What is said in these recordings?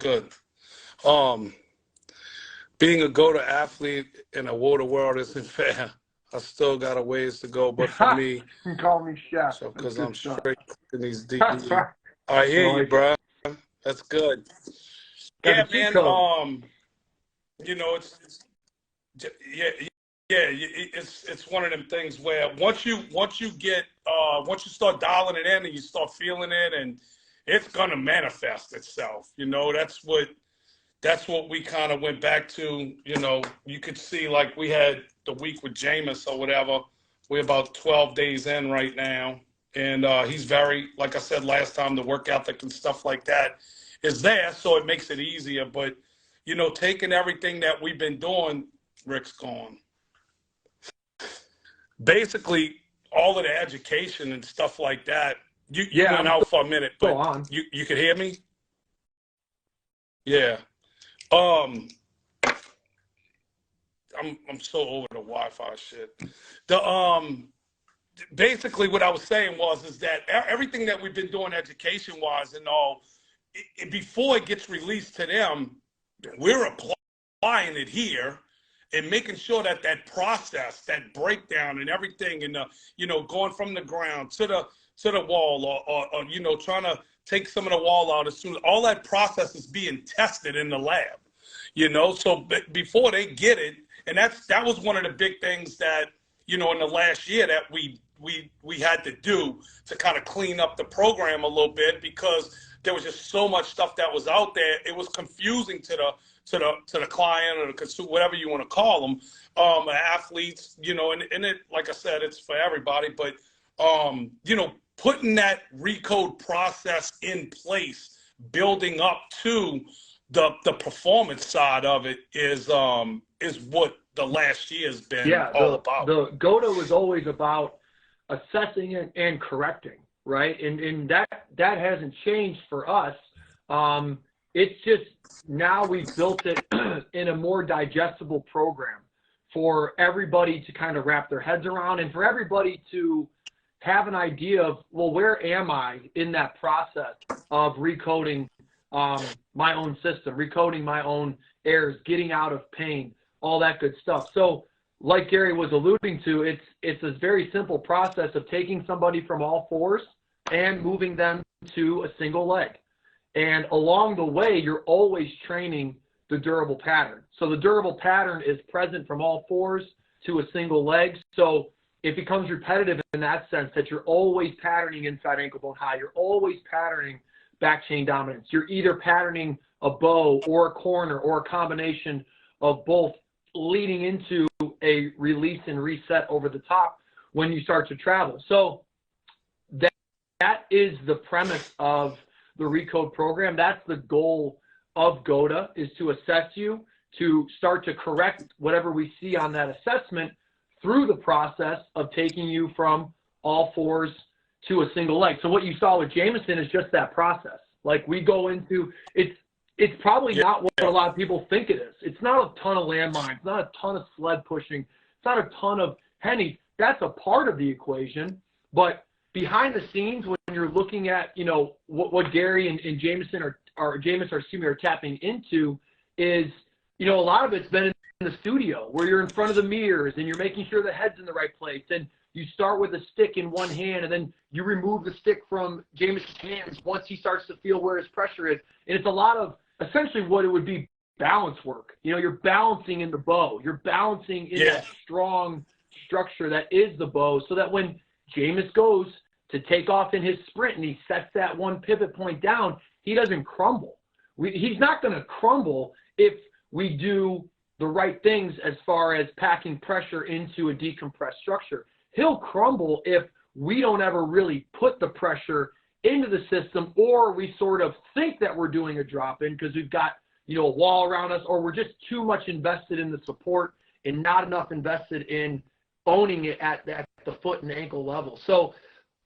good. Um, Being a GOATA athlete in a water world isn't fair. I still got a ways to go, but for me, You can call me chef. so That's because good I'm stuff. straight in these DE. I hear you, like bro. That's good. Got Yeah, the cheat man. code. You know, yeah, yeah. It's one of them things where once you start dialing it in and you start feeling it, and it's gonna manifest itself. You know, that's what we kind of went back to. You know, you could see like we had the week with Jameis or whatever. We're about 12 days in right now. And he's very, like I said last time, the work ethic and stuff like that is there. So it makes it easier. But, you know, taking everything that we've been doing, Rick's gone. Basically, all of the education and stuff like that, you went out for a minute, but you could hear me? Yeah. I'm so over the Wi-Fi shit. Basically what I was saying is that everything that we've been doing education-wise and all, before it gets released to them, we're applying it here and making sure that that process, that breakdown and everything, and you know, going from the ground to the wall, or you know, trying to take some of the wall out as soon as all that process is being tested in the lab. You know, so before they get it, and that was one of the big things that, you know, in the last year that we had to do to kind of clean up the program a little bit, because there was just so much stuff that was out there. It was confusing to the client or the consumer, whatever you want to call them, athletes, you know, and it, like I said, it's for everybody, but you know, putting that recode process in place, building up to the performance side of it is what the last year has been all about. The GOATA was always about assessing and correcting, right? And that hasn't changed for us. It's just now we've built it in a more digestible program for everybody to kind of wrap their heads around, and for everybody to have an idea of, well, where am I in that process of recoding my own system, recoding my own errors, getting out of pain, all that good stuff. So like Gary was alluding to, it's a very simple process of taking somebody from all fours and moving them to a single leg. And along the way, you're always training the durable pattern. So the durable pattern is present from all fours to a single leg. So it becomes repetitive in that sense that you're always patterning inside ankle bone high. You're always patterning back chain dominance. You're either patterning a bow or a corner or a combination of both, leading into a release and reset over the top when you start to travel. So that is the premise of the Recode program. That's the goal of GOATA, is to assess you, to start to correct whatever we see on that assessment through the process of taking you from all fours to a single leg. So what you saw with Jameson is just that process. Like we go into, it's probably not what a lot of people think it is. It's not a ton of landmines, not a ton of sled pushing, it's not a ton of hennies. That's a part of the equation. But behind the scenes, when you're looking at, you know, what Gary and Jameson are tapping into is, you know, a lot of it's been in the studio where you're in front of the mirrors and you're making sure the head's in the right place. And you start with a stick in one hand, and then you remove the stick from Jameson's hands once he starts to feel where his pressure is. And it's a lot of essentially what it would be balance work. You know, you're balancing in the bow. You're balancing in that strong structure that is the bow, so that when Jameis goes to take off in his sprint and he sets that one pivot point down, he doesn't crumble. He's not going to crumble if we do the right things as far as packing pressure into a decompressed structure. He'll crumble if we don't ever really put the pressure into the system, or we sort of think that we're doing a drop-in because we've got, you know, a wall around us, or we're just too much invested in the support and not enough invested in owning it at the foot and ankle level. So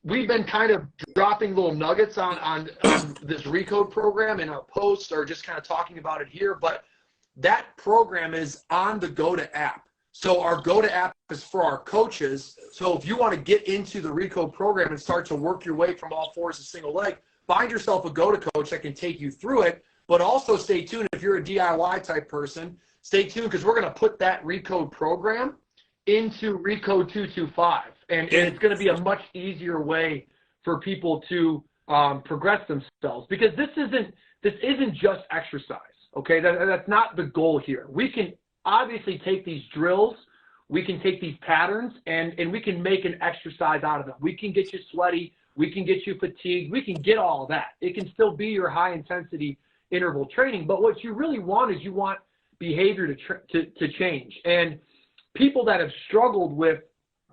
we've been kind of dropping little nuggets on this Recode program in our posts, or just kind of talking about it here, but that program is on the GOATA app. So our GOATA app is for our coaches. So if you want to get into the Recode program and start to work your way from all fours to single leg, find yourself a GOATA coach that can take you through it. But also stay tuned if you're a DIY type person. Stay tuned because we're going to put that Recode program into Recode 225, and it's going to be a much easier way for people to progress themselves, because this isn't just exercise. Okay, that's not the goal here. We can obviously take these drills, we can take these patterns, and we can make an exercise out of them. We can get you sweaty, we can get you fatigued, we can get all of that. It can still be your high intensity interval training, but what you really want is you want behavior to change. And people that have struggled with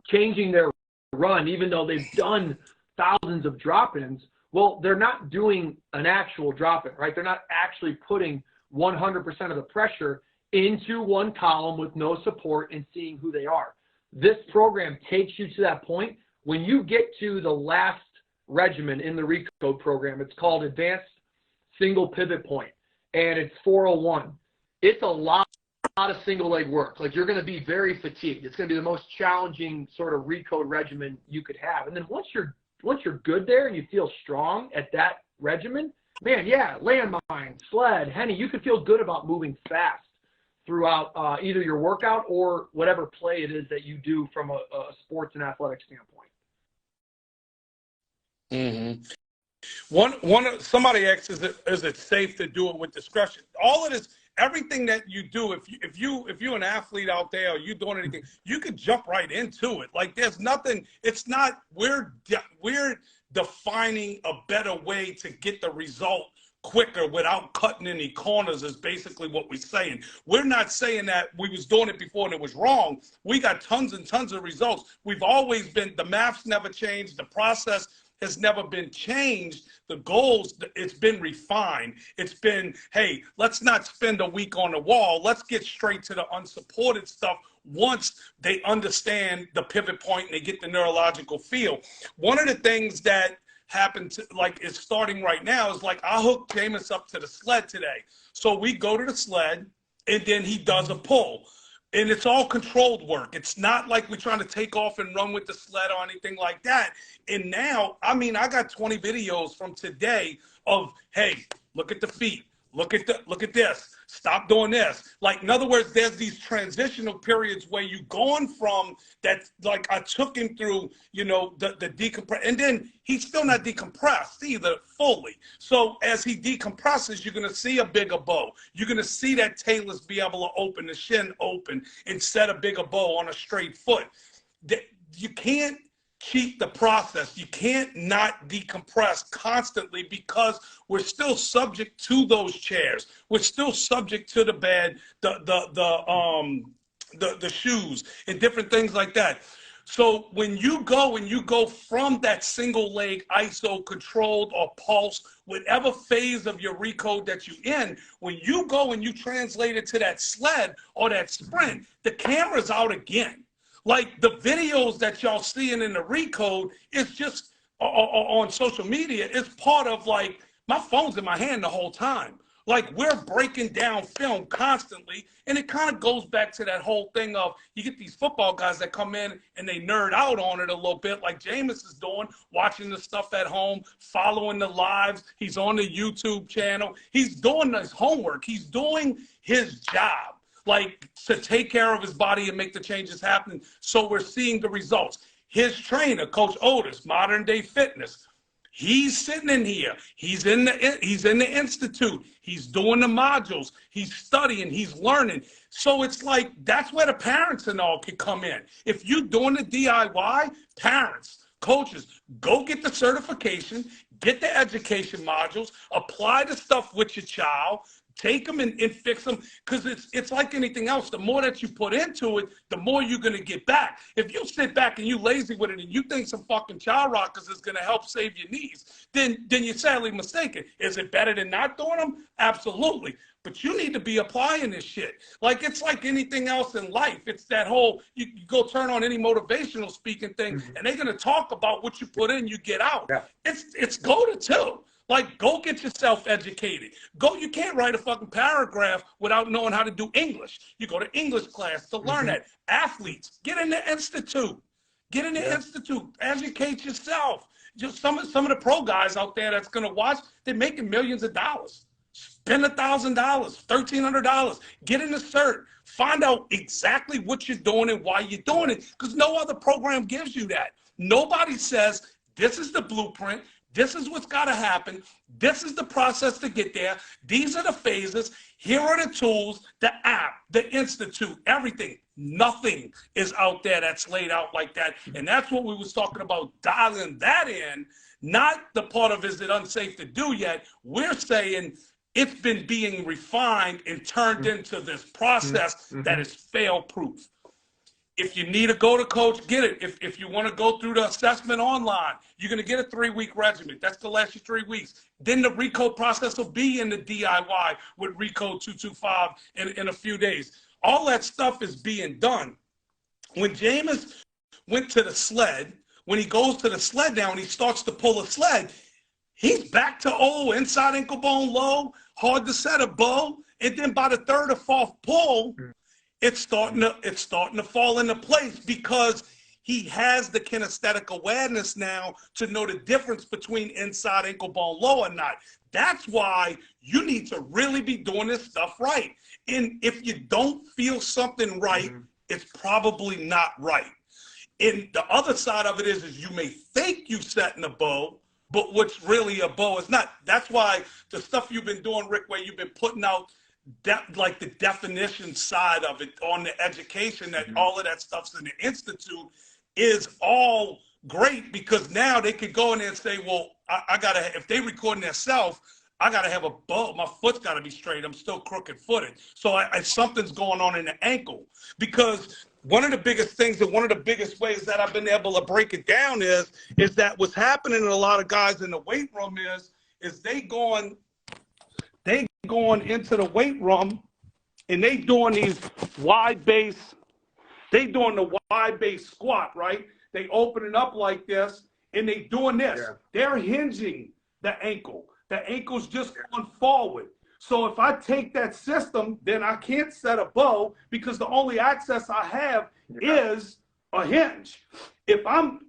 changing their run, even though they've done thousands of drop-ins, well, they're not doing an actual drop-in, right? They're not actually putting 100% of the pressure into one column with no support and seeing who they are. This program takes you to that point. When you get to the last regimen in the Recode program, it's called Advanced Single Pivot Point, and it's 401. It's a lot of single leg work. Like, you're going to be very fatigued. It's going to be the most challenging sort of Recode regimen you could have. And then once you're good there and you feel strong at that regimen, man, yeah, landmine, sled, Henny, you can feel good about moving fast throughout either your workout or whatever play it is that you do from a sports and athletic standpoint. Mm-hmm. Somebody asks, is it safe to do it with discretion? All it is, everything that you do, if you're an athlete out there or you doing anything, you could jump right into it. Like, there's nothing. It's not. We're defining a better way to get the result quicker without cutting any corners, is basically what we're saying. We're not saying that we was doing it before and it was wrong. We got tons and tons of results. We've always been, the math's never changed, the process has never been changed. The goals, it's been refined. It's been, hey, let's not spend a week on the wall. Let's get straight to the unsupported stuff once they understand the pivot point and they get the neurological feel. One of the things that happened is starting right now is, like, I hooked Jameis up to the sled today. So we go to the sled and then he does a pull. And it's all controlled work. It's not like we're trying to take off and run with the sled or anything like that. And now, I mean, I got 20 videos from today of, hey, look at the feet. Look at this. Stop doing this. Like, in other words, there's these transitional periods where you're going from that, like, I took him through, you know, the decompress, and then he's still not decompressed either fully. So as he decompresses, you're going to see a bigger bow. You're going to see that talus be able to open, the shin open, and set a bigger bow on a straight foot. You can't cheat the process. You can't not decompress constantly, because we're still subject to those chairs. We're still subject to the bed, the shoes, and different things like that. So when you go from that single leg ISO controlled or pulse, whatever phase of your Recode that you're in, when you go and you translate it to that sled or that sprint, the camera's out again. Like, the videos that y'all seeing in the Recode is just on social media. It's part of, like, my phone's in my hand the whole time. Like, we're breaking down film constantly, and it kind of goes back to that whole thing of, you get these football guys that come in and they nerd out on it a little bit, like Jameis is doing, watching the stuff at home, following the lives. He's on the YouTube channel. He's doing his homework. He's doing his job, like, to take care of his body and make the changes happen. So we're seeing the results. His trainer, Coach Otis, Modern Day Fitness, he's sitting in here. He's in the institute. He's doing the modules. He's studying. He's learning. So it's like, that's where the parents and all can come in. If you're doing the DIY, parents, coaches, go get the certification, get the education modules, apply the stuff with your child, take them and fix them, because it's like anything else. The more that you put into it, the more you're going to get back. If you sit back and you lazy with it and you think some fucking child rockers is going to help save your knees, then you're sadly mistaken. Is it better than not doing them? Absolutely. But you need to be applying this shit. Like, it's like anything else in life. It's that whole, you go turn on any motivational speaking thing, and they're going to talk about what you put in, you get out. Yeah. It's go to two. Like, go get yourself educated. You can't write a fucking paragraph without knowing how to do English. You go to English class to learn that. Athletes, get in the institute. Get in the institute. Educate yourself. Just some of the pro guys out there that's going to watch, they're making millions of dollars. Spend $1,000, $1,300, get in the cert, find out exactly what you're doing and why you're doing it, because no other program gives you that. Nobody says, this is the blueprint, this is what's got to happen, this is the process to get there, these are the phases, here are the tools, the app, the institute, everything. Nothing is out there that's laid out like that. And that's what we was talking about, dialing that in, not the part of is it unsafe to do yet. We're saying it's been being refined and turned into this process that is fail-proof. If you need a go-to coach, get it. If you want to go through the assessment online, you're going to get a 3-week regimen. That's going to last you 3 weeks. Then the Recode process will be in the DIY with Recode 225 in a few days. All that stuff is being done. When Jameis went to the sled, when he goes to the sled now and he starts to pull a sled, he's back to inside ankle bone low, hard to set a bow, and then by the third or fourth pull, it's starting to fall into place because he has the kinesthetic awareness now to know the difference between inside ankle bone low or not. That's why you need to really be doing this stuff right. And if you don't feel something right, it's probably not right. And the other side of it is you may think you're setting a bow, but what's really a bow is not. That's why the stuff you've been doing, Rick, where you've been putting out like the definition side of it on the education, that all of that stuff's in the institute, is all great, because now they could go in there and say, well, I gotta, if they recording themselves, I gotta have a bow. My foot's gotta be straight. I'm still crooked footed. So something's going on in the ankle. Because one of the biggest things and one of the biggest ways that I've been able to break it down is that what's happening to a lot of guys in the weight room is they going into the weight room and they doing these wide base, they doing the wide base squat, right? They open it up like this and they doing this. Yeah. They're hinging the ankle. The ankle's just going forward. So if I take that system, then I can't set a bow because the only access I have is a hinge. If I'm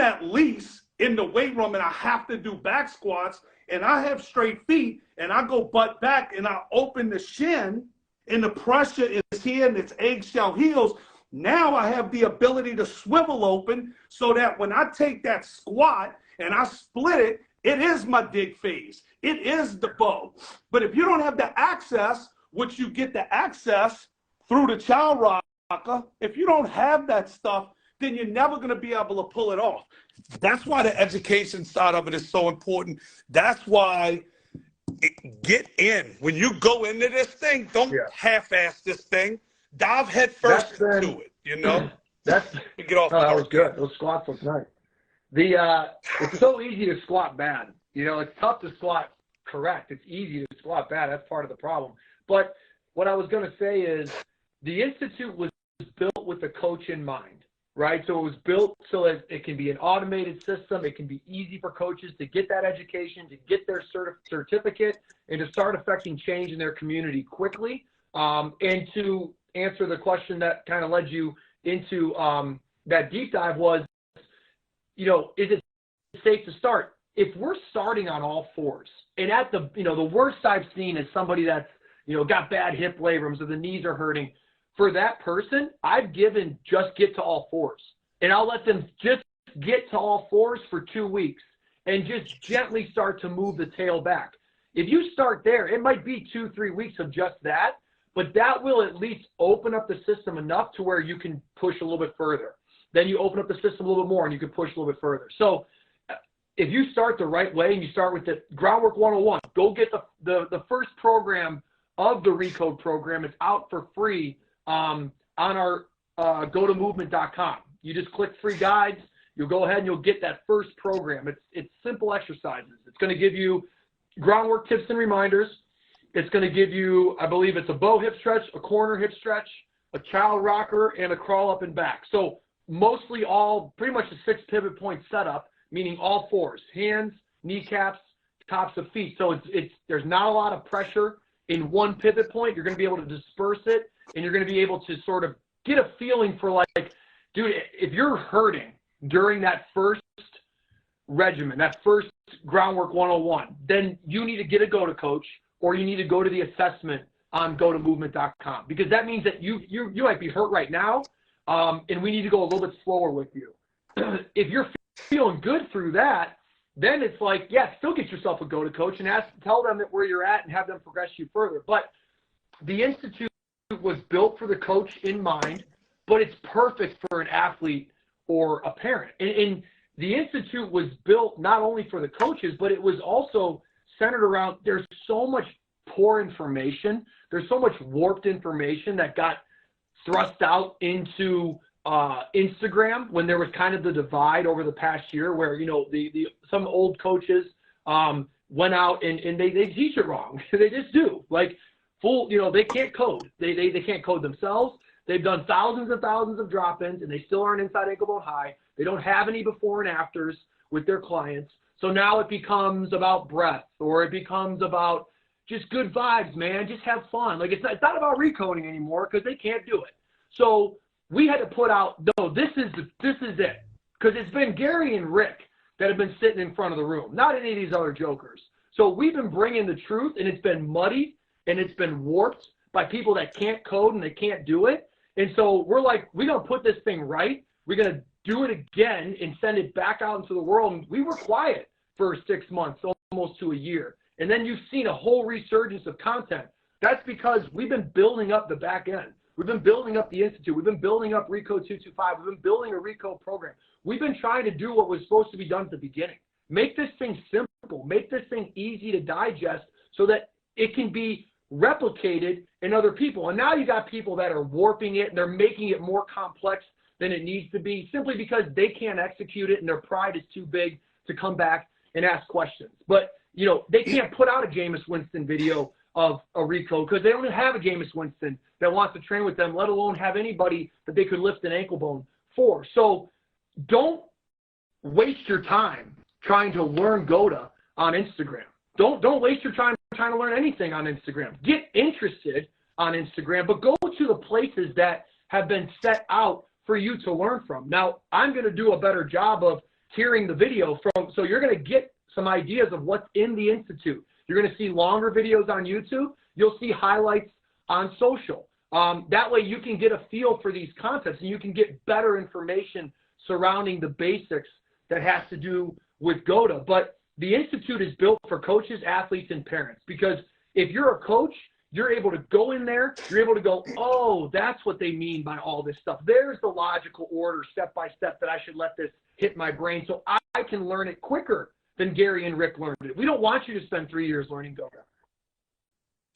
at least in the weight room and I have to do back squats and I have straight feet and I go butt back and I open the shin and the pressure is here and it's eggshell heels, now I have the ability to swivel open so that when I take that squat and I split it, it is my dig phase. It is the bow. But if you don't have the access, which you get the access through the child rocker, if you don't have that stuff, then you're never going to be able to pull it off. That's why the education side of it is so important. That's why get in. When you go into this thing, don't half-ass this thing. Dive head first into it, you know? Get off. That was good. Those squats look nice. It's so easy to squat bad. You know, it's tough to squat correct. It's easy to squat bad. That's part of the problem. But what I was going to say is the Institute was built with the coach in mind, right? So it was built so that it can be an automated system. It can be easy for coaches to get that education, to get their certificate, and to start affecting change in their community quickly. And to answer the question that kind of led you into that deep dive was, you know, is it safe to start? If we're starting on all fours, and at the, you know, the worst I've seen is somebody that's, you know, got bad hip labrums or the knees are hurting. For that person, I've given just get to all fours. And I'll let them just get to all fours for 2 weeks and just gently start to move the tail back. If you start there, it might be 2-3 weeks of just that, but that will at least open up the system enough to where you can push a little bit further. Then you open up the system a little bit more and you can push a little bit further. So if you start the right way and you start with the Groundwork 101, go get the first program of the Recode program. It's out for free on our gotomovement.com. You just click free guides. You'll go ahead and you'll get that first program. It's simple exercises. It's going to give you groundwork tips and reminders. It's going to give you, I believe it's a bow hip stretch, a corner hip stretch, a child rocker, and a crawl up and back. So mostly all, pretty much a 6 pivot point setup, meaning all fours, hands, kneecaps, tops of feet. So there's not a lot of pressure in one pivot point. You're going to be able to disperse it, and you're going to be able to sort of get a feeling for, like, dude, if you're hurting during that first regimen, that first Groundwork 101, then you need to get a go-to coach, or you need to go to the assessment on gotomovement.com, because that means that you might be hurt right now, and we need to go a little bit slower with you. If you're feeling good through that, then it's like, yeah, still get yourself a GOATA coach and tell them that where you're at and have them progress you further. But the Institute was built for the coach in mind, but it's perfect for an athlete or a parent. And the Institute was built not only for the coaches, but it was also centered around, there's so much poor information. There's so much warped information that got thrust out into Instagram when there was kind of the divide over the past year where, you know, some old coaches went out and they teach it wrong. They just do. Like, you know, they can't code. They can't code themselves. They've done thousands and thousands of drop-ins, and they still aren't inside ankle bone high. They don't have any before and afters with their clients. So now it becomes about breath, or it becomes about just good vibes, man. Just have fun. Like, it's not about recoding anymore because they can't do it. So we had to put out, no, this is it. Because it's been Gary and Rick that have been sitting in front of the room, not any of these other jokers. So we've been bringing the truth, and it's been muddy, and it's been warped by people that can't code and they can't do it. And so we're like, we're going to put this thing right. We're going to do it again and send it back out into the world. And we were quiet for 6 months, almost to a year. And then you've seen a whole resurgence of content. That's because we've been building up the back end. We've been building up the Institute. We've been building up Recode 225. We've been building a Recode program. We've been trying to do what was supposed to be done at the beginning. Make this thing simple. Make this thing easy to digest so that it can be replicated in other people. And now you got people that are warping it, and they're making it more complex than it needs to be, simply because they can't execute it and their pride is too big to come back and ask questions. But, you know, they can't put out a Jameis Winston video of a Recode because they don't have a Jameis Winston that wants to train with them, let alone have anybody that they could lift an ankle bone for. So don't waste your time trying to learn GOATA on Instagram. Don't waste your time trying to learn anything on Instagram. Get interested on Instagram, but go to the places that have been set out for you to learn from. Now, I'm going to do a better job of tiering the video so you're going to get some ideas of what's in the Institute. You're going to see longer videos on YouTube. You'll see highlights on social. That way you can get a feel for these concepts, and you can get better information surrounding the basics that has to do with GOATA. But the Institute is built for coaches, athletes, and parents, because if you're a coach, you're able to go in there, you're able to go, oh, that's what they mean by all this stuff. There's the logical order, step by step, that I should let this hit my brain so I can learn it quicker than Gary and Rick learned it. We don't want you to spend 3 years learning GOATA.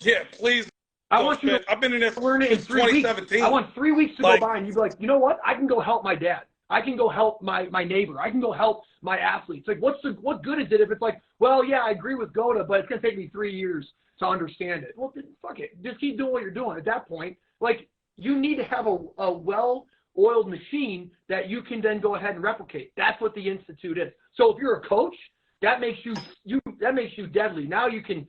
Yeah, please. I want you to I've been in this learn it in 3 weeks. 2017. I want 3 weeks to go by and you'd be like, you know what? I can go help my dad. I can go help my neighbor. I can go help my athletes. Like, what good is it if it's like, well, yeah, I agree with GOATA, but it's going to take me 3 years to understand it. Well, fuck it. Just keep doing what you're doing. At that point, like, you need to have a well-oiled machine that you can then go ahead and replicate. That's what the Institute is. So if you're a coach, that makes you deadly. Now you can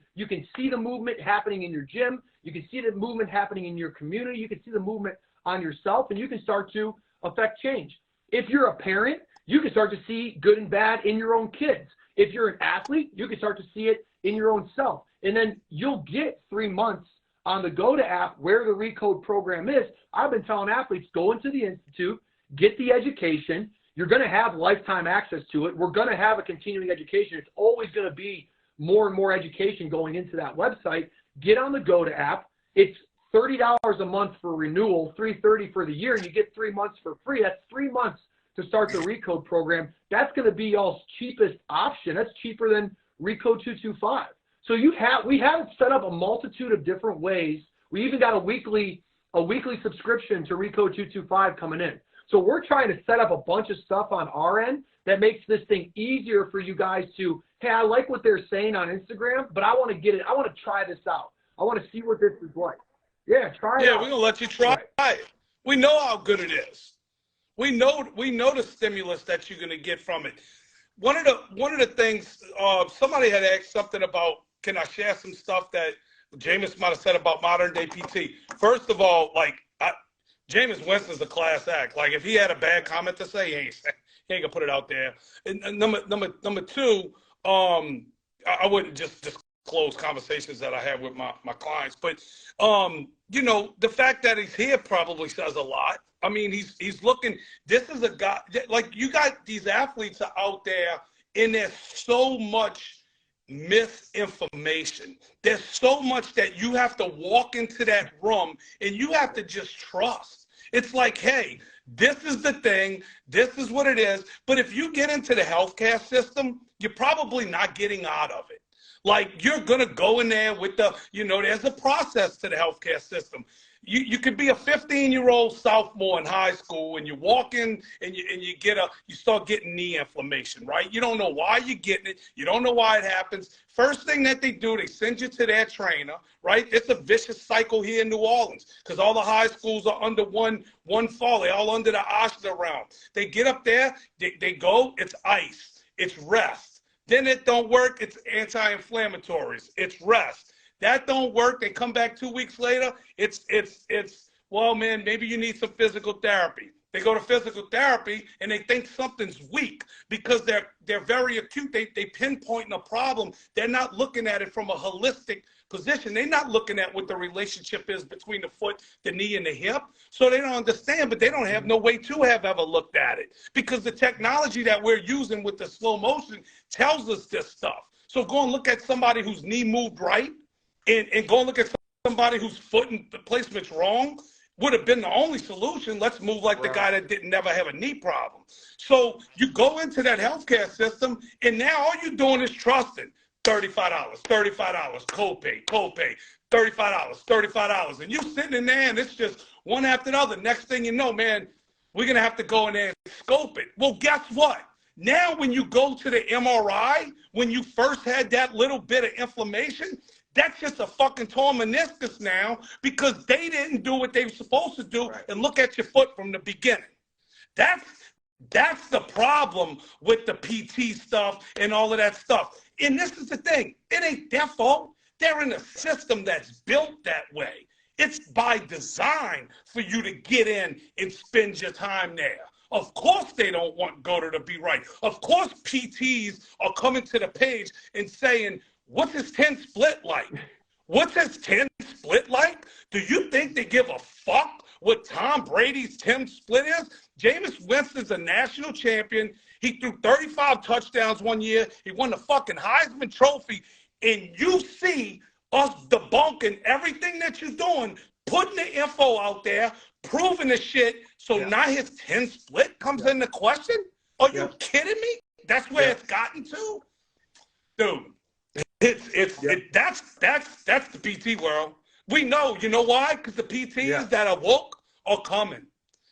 see the movement happening in your gym. You can see the movement happening in your community. You can see the movement on yourself, and you can start to affect change. If you're a parent, you can start to see good and bad in your own kids. If you're an athlete, you can start to see it in your own self. And then you'll get 3 months on the GOATA app where the Recode program is. I've been telling athletes, go into the Institute, get the education. You're going to have lifetime access to it. We're going to have a continuing education. It's always going to be more and more education going into that website. Get on the GOATA app. It's $30 a month for renewal, $330 for the year. You get 3 months for free. That's 3 months to start the Recode program. That's going to be y'all's cheapest option. That's cheaper than Recode 225. So we have set up a multitude of different ways. We even got a weekly subscription to Recode 225 coming in. So we're trying to set up a bunch of stuff on our end that makes this thing easier for you guys to, hey, I like what they're saying on Instagram, but I want to get it. I want to try this out. I want to see what this is like. Yeah, try it out. Yeah, we're going to let you try it. We know how good it is. We know the stimulus that you're going to get from it. One of the things, somebody had asked something about, can I share some stuff that Jameis might have said about modern day PT? First of all, like, Jameis Winston's a class act. Like, if he had a bad comment to say, he ain't gonna put it out there. And number two, I wouldn't just closed conversations that I have with my clients. But, you know, the fact that he's here probably says a lot. I mean, he's looking, this is a guy, like you got these athletes out there and there's so much misinformation. There's so much that you have to walk into that room and you have to just trust. It's like, hey, this is the thing. This is what it is. But if you get into the healthcare system, you're probably not getting out of it. Like, you're going to go in there with the, you know, there's a process to the healthcare system. You could be a 15-year-old sophomore in high school and you walk in and you start getting knee inflammation, right? You don't know why you're getting it. You don't know why it happens. First thing that they do, they send you to their trainer, right? It's a vicious cycle here in New Orleans because all the high schools are under one fall. They're all under the Oshner realm. They get up there, they go, it's ice, it's rest. Then it don't work, it's anti-inflammatories, it's rest. That don't work. They come back 2 weeks later. It's well, man, maybe you need some physical therapy. They go to physical therapy and they think something's weak because they're very acute. They pinpoint a problem. They're not looking at it from a holistic position. They're not looking at what the relationship is between the foot, the knee, and the hip. So they don't understand, but they don't have no way to have ever looked at it because the technology that we're using with the slow motion tells us this stuff. So go and look at somebody whose knee moved right. And go and look at somebody whose foot and placement's wrong would have been the only solution. Let's move like the guy that didn't never have a knee problem. So you go into that healthcare system, and now all you're doing is trusting. $35, copay, $35. And you sitting in there, and it's just one after the other. Next thing you know, man, we're going to have to go in there and scope it. Well, guess what? Now when you go to the MRI, when you first had that little bit of inflammation, that's just a fucking torn meniscus now because they didn't do what they were supposed to do and look at your foot from the beginning. That's the problem with the PT stuff and all of that stuff. And this is the thing. It ain't their fault. They're in a system that's built that way. It's by design for you to get in and spend your time there. Of course they don't want GOATA to be right. Of course PTs are coming to the page and saying, what's his 10 split like? What's his 10 split like? Do you think they give a fuck what Tom Brady's 10 split is? Jameis Winston's a national champion. He threw 35 touchdowns one year. He won the fucking Heisman Trophy. And you see us debunking everything that you're doing, putting the info out there, proving the shit. So now his 10 split comes into question? Are you kidding me? That's where it's gotten to? Dude. That's the PT world. We know, you know why? Because the PTs that are woke are coming.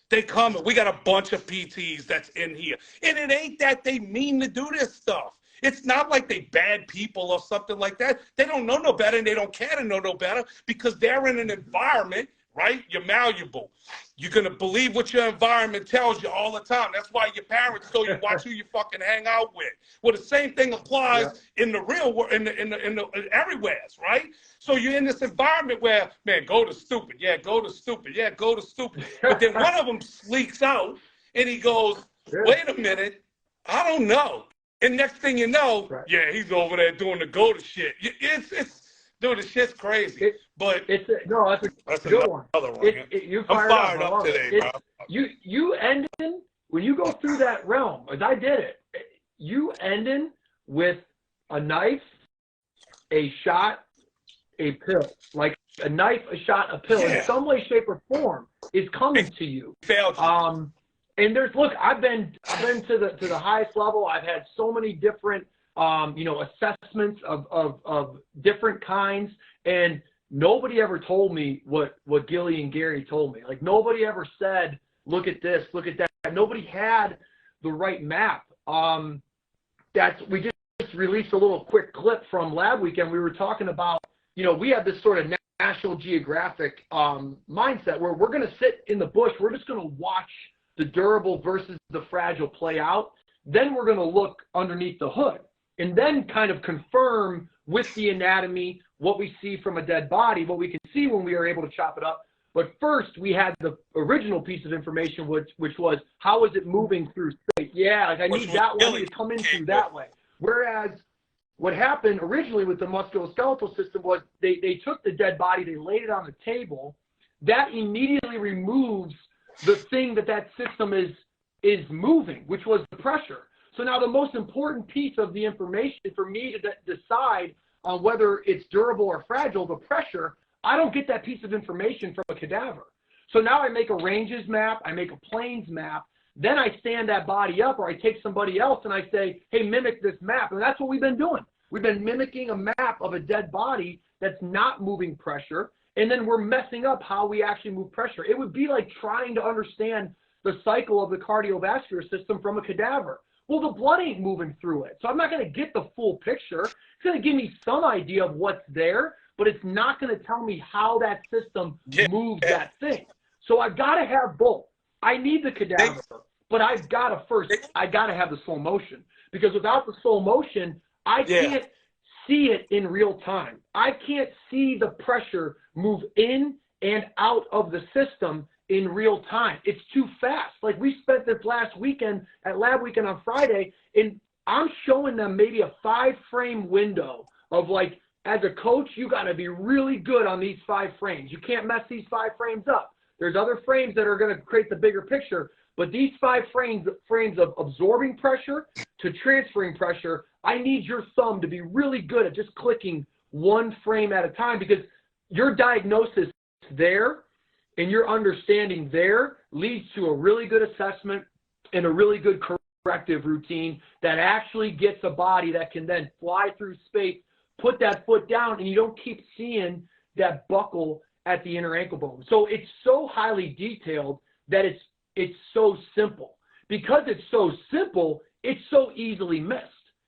They coming. We got a bunch of PTs that's in here. And it ain't that they mean to do this stuff. It's not like they bad people or something like that. They don't know no better and they don't care to know no better because they're in an environment, right? You're malleable. You're going to believe what your environment tells you all the time. That's why your parents told you watch who you fucking hang out with. Well, the same thing applies in the real world, in everywhere, right? So you're in this environment where, man, go to stupid. Yeah, go to stupid. Yeah, go to stupid. But then one of them leaks out and he goes, wait a minute, I don't know. And next thing you know, he's over there doing the GOATA shit. Dude, the shit's crazy. That's a good one. I'm fired up today, bro. You ending, when you go through that realm, as I did it, you ending with a knife, a shot, a pill. Like a knife, a shot, a pill. In some way, shape, or form is coming to you. And look, I've been to the highest level. I've had so many different assessments of different kinds, and nobody ever told me what Gilly and Gary told me. Like, nobody ever said, look at this, look at that. Nobody had the right map. We just released a little quick clip from Lab Weekend. We were talking about, we have this sort of National Geographic mindset where we're going to sit in the bush. We're just going to watch the durable versus the fragile play out. Then we're going to look underneath the hood and then kind of confirm with the anatomy what we see from a dead body, what we can see when we are able to chop it up. But first, we had the original piece of information, which was, how is it moving through space? Yeah, like I need that one to come in through that way. Whereas what happened originally with the musculoskeletal system was they took the dead body, they laid it on the table. That immediately removes the thing that system is moving, which was the pressure. So now the most important piece of the information for me to decide on whether it's durable or fragile, the pressure, I don't get that piece of information from a cadaver. So now I make a ranges map, I make a planes map, then I stand that body up, or I take somebody else and I say, hey, mimic this map. And that's what we've been doing. We've been mimicking a map of a dead body that's not moving pressure, and then we're messing up how we actually move pressure. It would be like trying to understand the cycle of the cardiovascular system from a cadaver. Well, the blood ain't moving through it, so I'm not going to get the full picture. It's going to give me some idea of what's there, but it's not going to tell me how that system moves that thing. So I've got to have both. I need the cadaver, but I've got to have the slow motion, because without the slow motion, I can't see it in real time. I can't see the pressure move in and out of the system in real time. It's too fast. Like, we spent this last weekend at Lab Weekend on Friday, and I'm showing them maybe a 5-frame window of, like, as a coach, you got to be really good on these 5 frames. You can't mess these 5 frames up. There's other frames that are going to create the bigger picture, but these 5 frames of absorbing pressure to transferring pressure, I need your thumb to be really good at just clicking 1 frame at a time, because your diagnosis there and your understanding there leads to a really good assessment and a really good corrective routine that actually gets a body that can then fly through space, put that foot down, and you don't keep seeing that buckle at the inner ankle bone. So it's so highly detailed that it's so simple. Because it's so simple, it's so easily missed.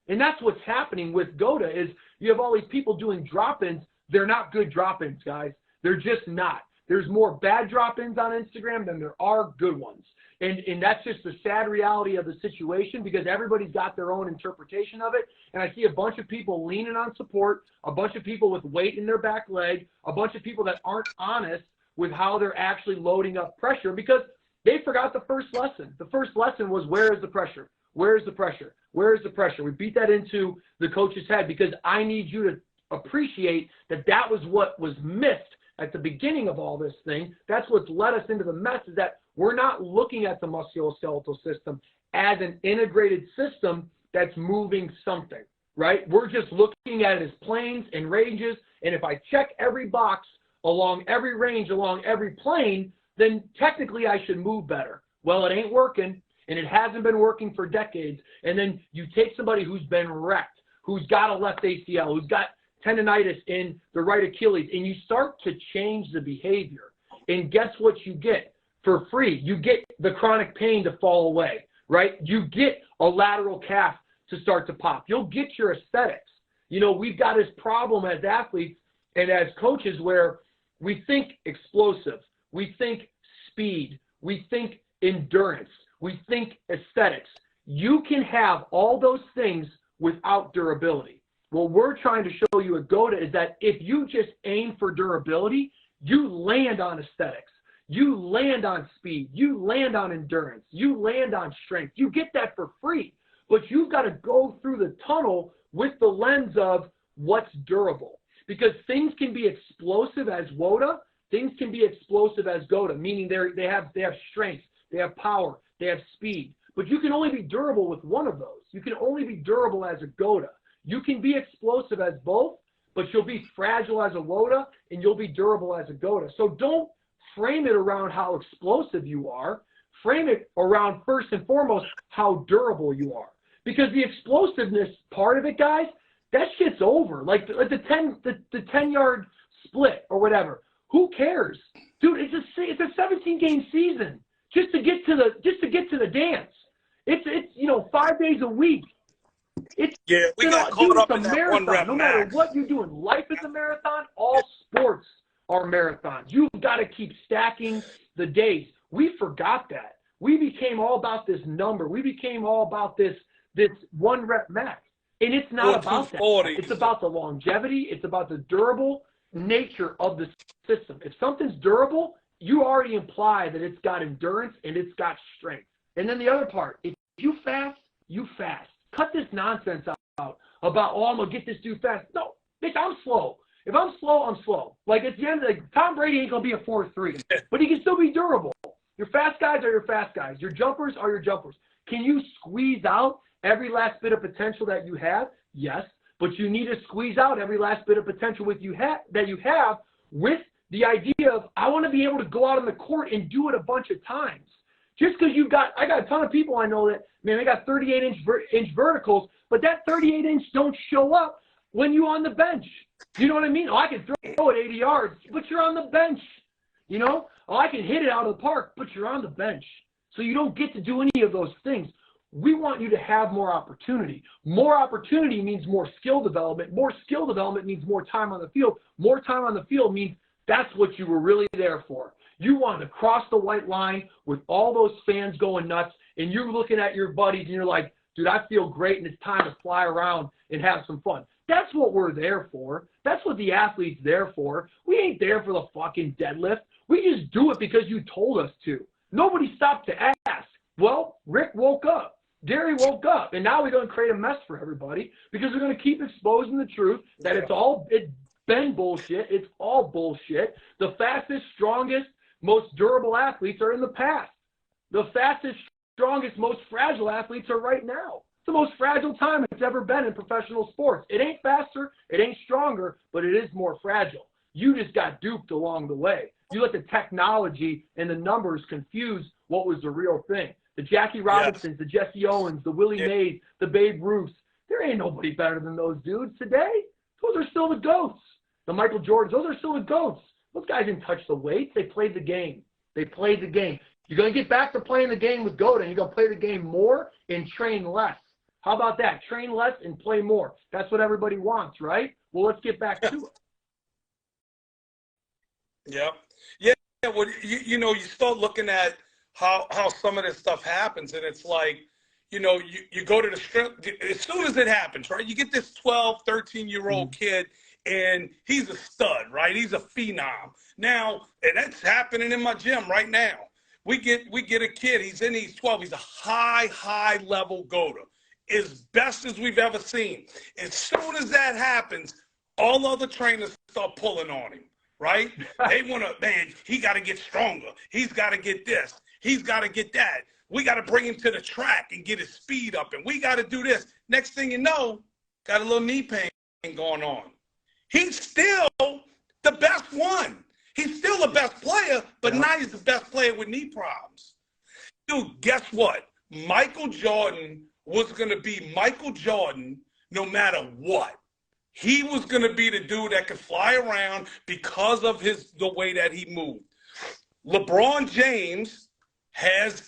And that's what's happening with GOATA is you have all these people doing drop-ins. They're not good drop-ins, guys. They're just not. There's more bad drop-ins on Instagram than there are good ones. And that's just the sad reality of the situation, because everybody's got their own interpretation of it. And I see a bunch of people leaning on support, a bunch of people with weight in their back leg, a bunch of people that aren't honest with how they're actually loading up pressure, because they forgot the first lesson. The first lesson was, where is the pressure? Where is the pressure? Where is the pressure? We beat that into the coach's head, because I need you to appreciate that that was what was missed at the beginning of all this thing. That's what's led us into the mess, is that we're not looking at the musculoskeletal system as an integrated system that's moving something, right? We're just looking at it as planes and ranges, and if I check every box along every range, along every plane, then technically I should move better. Well, it ain't working, and it hasn't been working for decades. And then you take somebody who's been wrecked, who's got a left ACL, who's got tendonitis in the right Achilles, and you start to change the behavior. And guess what you get for free? You get the chronic pain to fall away, right? You get a lateral calf to start to pop. You'll get your aesthetics. You know, we've got this problem as athletes and as coaches where we think explosive, we think speed, we think endurance, we think aesthetics. You can have all those things without durability. What we're trying to show you at GOATA is that if you just aim for durability, you land on aesthetics, you land on speed, you land on endurance, you land on strength. You get that for free, but you've got to go through the tunnel with the lens of what's durable. Because things can be explosive as WOTA, things can be explosive as GOATA, meaning they have strength, they have power, they have speed. But you can only be durable with one of those. You can only be durable as a GOATA. You can be explosive as both, but you'll be fragile as a WOTA, and you'll be durable as a GOATA. So don't frame it around how explosive you are. Frame it around, first and foremost, how durable you are. Because the explosiveness part of it, guys, that shit's over. Like the 10-yard split or whatever. Who cares? Dude, it's a 17-game season just to get to the dance. It's 5 days a week. We got caught up in that marathon. one rep No max. matter what you're doing, life is a marathon. All sports are marathons. You've got to keep stacking the days. We forgot that. We became all about this number. We became all about this one rep max. And it's not about that. It's about the longevity. It's about the durable nature of the system. If something's durable, you already imply that it's got endurance and it's got strength. And then the other part, if you fast, you fast. Cut this nonsense out about, oh, I'm going to get this dude fast. No, bitch, I'm slow. If I'm slow, I'm slow. Like, at the end of the day, Tom Brady ain't going to be a 4.3, but he can still be durable. Your fast guys are your fast guys. Your jumpers are your jumpers. Can you squeeze out every last bit of potential that you have? Yes, but you need to squeeze out every last bit of potential that you have with the idea of, I want to be able to go out on the court and do it a bunch of times. Just because I got a ton of people I know that, man, they got 38-inch verticals, but that 38-inch don't show up when you're on the bench. You know what I mean? Oh, I can throw it 80 yards, but you're on the bench. You know? Oh, I can hit it out of the park, but you're on the bench. So you don't get to do any of those things. We want you to have more opportunity. More opportunity means more skill development. More skill development means more time on the field. More time on the field means that's what you were really there for. You wanted to cross the white line with all those fans going nuts, and you're looking at your buddies, and you're like, dude, I feel great, and it's time to fly around and have some fun. That's what we're there for. That's what the athlete's there for. We ain't there for the fucking deadlift. We just do it because you told us to. Nobody stopped to ask. Well, Rick woke up. Gary woke up, and now we're going to create a mess for everybody because we're going to keep exposing the truth that it's been bullshit. It's all bullshit. The fastest, strongest, most durable athletes are in the past. The fastest, strongest, most fragile athletes are right now. It's the most fragile time it's ever been in professional sports. It ain't faster, it ain't stronger, but it is more fragile. You just got duped along the way. You let the technology and the numbers confuse what was the real thing. The Jackie Robinsons, the Jesse Owens, the Willie Mays, the Babe Ruths. There ain't nobody better than those dudes today. Those are still the GOATs. The Michael Jordans, those are still the GOATs. Those guys didn't touch the weights. They played the game. They played the game. You're going to get back to playing the game with GOATA, and you're going to play the game more and train less. How about that? Train less and play more. That's what everybody wants, right? Well, let's get back to it. Yeah. Well, you know, you start looking at how some of this stuff happens, and it's like, you know, you go to the strip as soon as it happens, right? You get this 12, 13-year-old kid, and he's a stud, right? He's a phenom. Now, and that's happening in my gym right now. We get a kid, he's 12, he's a high level GOATA, as best as we've ever seen. As soon as that happens, all other trainers start pulling on him, right? They want to, man, he got to get stronger. He's got to get this. He's got to get that. We got to bring him to the track and get his speed up, and we got to do this. Next thing you know, got a little knee pain going on. He's still the best one. He's still the best player, but now he's the best player with knee problems. Dude, guess what? Michael Jordan was going to be Michael Jordan no matter what. He was going to be the dude that could fly around because of the way that he moved. LeBron James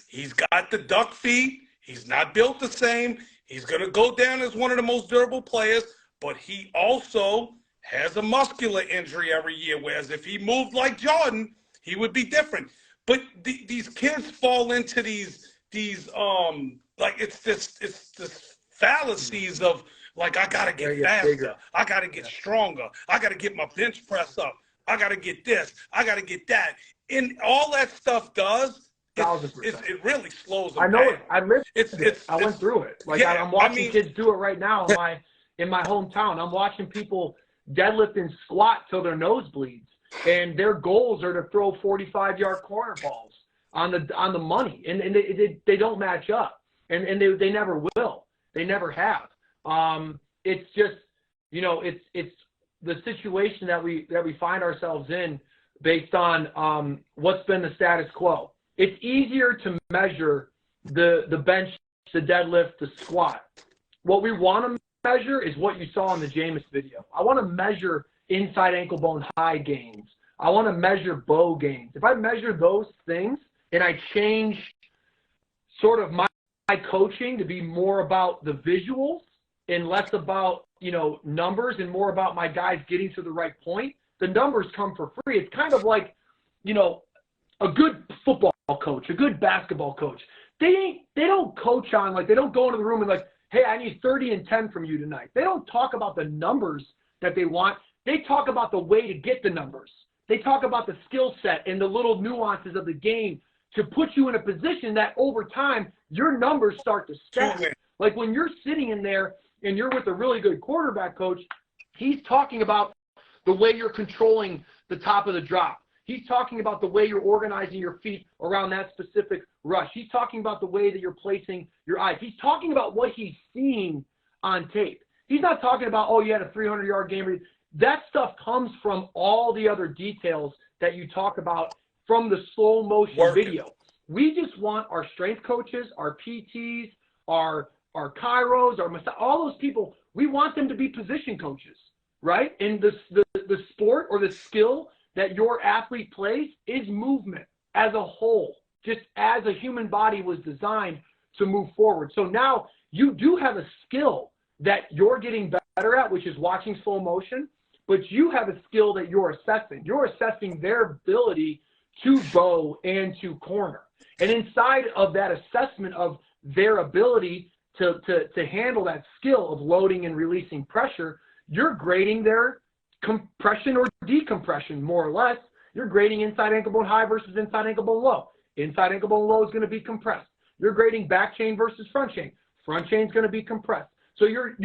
he's got the duck feet. He's not built the same. He's going to go down as one of the most durable players, but he also has a muscular injury every year, whereas if he moved like Jordan, he would be different. But these kids fall into these like it's this fallacies of like, I gotta get faster, bigger. I gotta get stronger, I gotta get my bench press up, I gotta get this, I gotta get that, and all that stuff does. It really slows them I know down. it. I lived it. I went through it. Like I'm watching kids do it right now in my hometown. I'm watching people deadlift and squat till their nose bleeds, and their goals are to throw 45-yard corner balls on the money, and they don't match up, and they never will. They never have. It's just, you know, it's the situation that we find ourselves in based on what's been the status quo. It's easier to measure the bench, the deadlift, the squat. What we want to measure is what you saw in the Jameis video. I want to measure inside ankle bone high gains. I want to measure bow gains. If I measure those things and I change sort of my coaching to be more about the visuals and less about, you know, numbers and more about my guys getting to the right point, the numbers come for free. It's kind of like, you know, a good football coach, a good basketball coach. They don't coach on, like, they don't go into the room and like, hey, I need 30 and 10 from you tonight. They don't talk about the numbers that they want. They talk about the way to get the numbers. They talk about the skill set and the little nuances of the game to put you in a position that over time, your numbers start to stack. Like when you're sitting in there and you're with a really good quarterback coach, he's talking about the way you're controlling the top of the drop. He's talking about the way you're organizing your feet around that specific rush. He's talking about the way that you're placing your eyes. He's talking about what he's seeing on tape. He's not talking about, oh, you had a 300-yard game. That stuff comes from all the other details that you talk about from the slow motion video. We just want our strength coaches, our PTs, our chiros, all those people, we want them to be position coaches, right? And the sport or the skill that your athlete plays is movement as a whole, just as a human body was designed to move forward. So now you do have a skill that you're getting better at, which is watching slow motion, but you have a skill that you're assessing. You're assessing their ability to bow and to corner. And inside of that assessment of their ability to handle that skill of loading and releasing pressure, you're grading their compression or decompression, more or less. You're grading inside ankle bone high versus inside ankle bone low. Inside ankle bone low is going to be compressed. You're grading back chain versus front chain. Front chain is going to be compressed. So you're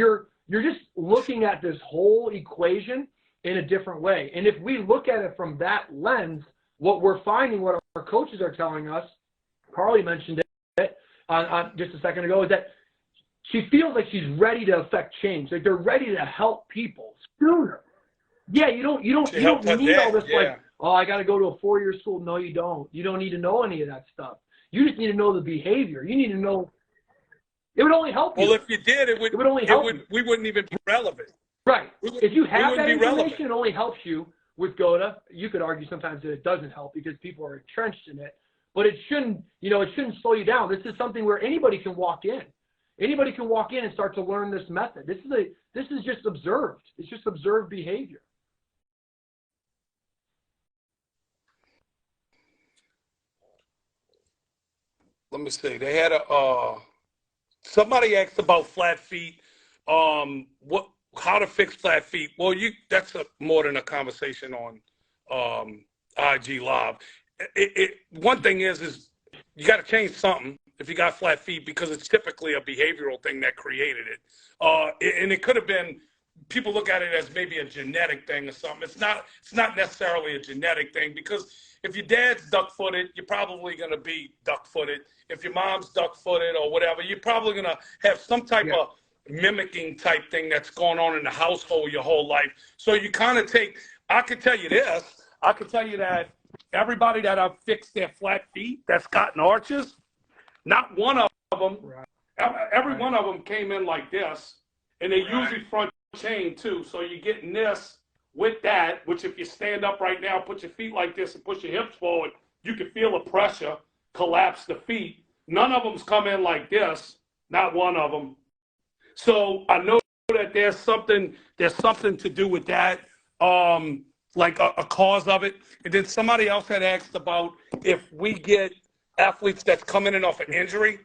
just looking at this whole equation in a different way. And if we look at it from that lens, what we're finding, what our coaches are telling us, Carly mentioned it just a second ago, is that she feels like she's ready to affect change. Like they're ready to help people sooner. Yeah, you don't need all this like, oh, I got to go to a 4-year school. No, you don't. You don't need to know any of that stuff. You just need to know the behavior. You need to know. It would only help you. Well, if you did, it would only help you. We wouldn't even be relevant. Right. If you have that information, it only helps you with GOATA. You could argue sometimes that it doesn't help because people are entrenched in it. But it shouldn't, it shouldn't slow you down. This is something where anybody can walk in. Anybody can walk in and start to learn this method. This is just observed. It's just observed behavior. Let me see. They had somebody asked about flat feet. How to fix flat feet? Well, that's more than a conversation on IG Live. One thing is you got to change something if you got flat feet because it's typically a behavioral thing that created it. And it could have been, people look at it as maybe a genetic thing or something. It's not necessarily a genetic thing because if your dad's duck-footed, you're probably going to be duck-footed. If your mom's duck-footed or whatever, you're probably going to have some type of mimicking type thing that's going on in the household your whole life. So you kind of I could tell you this. I could tell you that everybody that I've fixed their flat feet that's gotten arches, not one of them, every one of them came in like this, and they usually front chain too. So you're getting this with that, which if you stand up right now, put your feet like this and push your hips forward, you can feel the pressure collapse the feet. None of them's come in like this, not one of them. So I know that there's something to do with that, like a cause of it. And then somebody else had asked about if we get athletes that's coming in off an injury.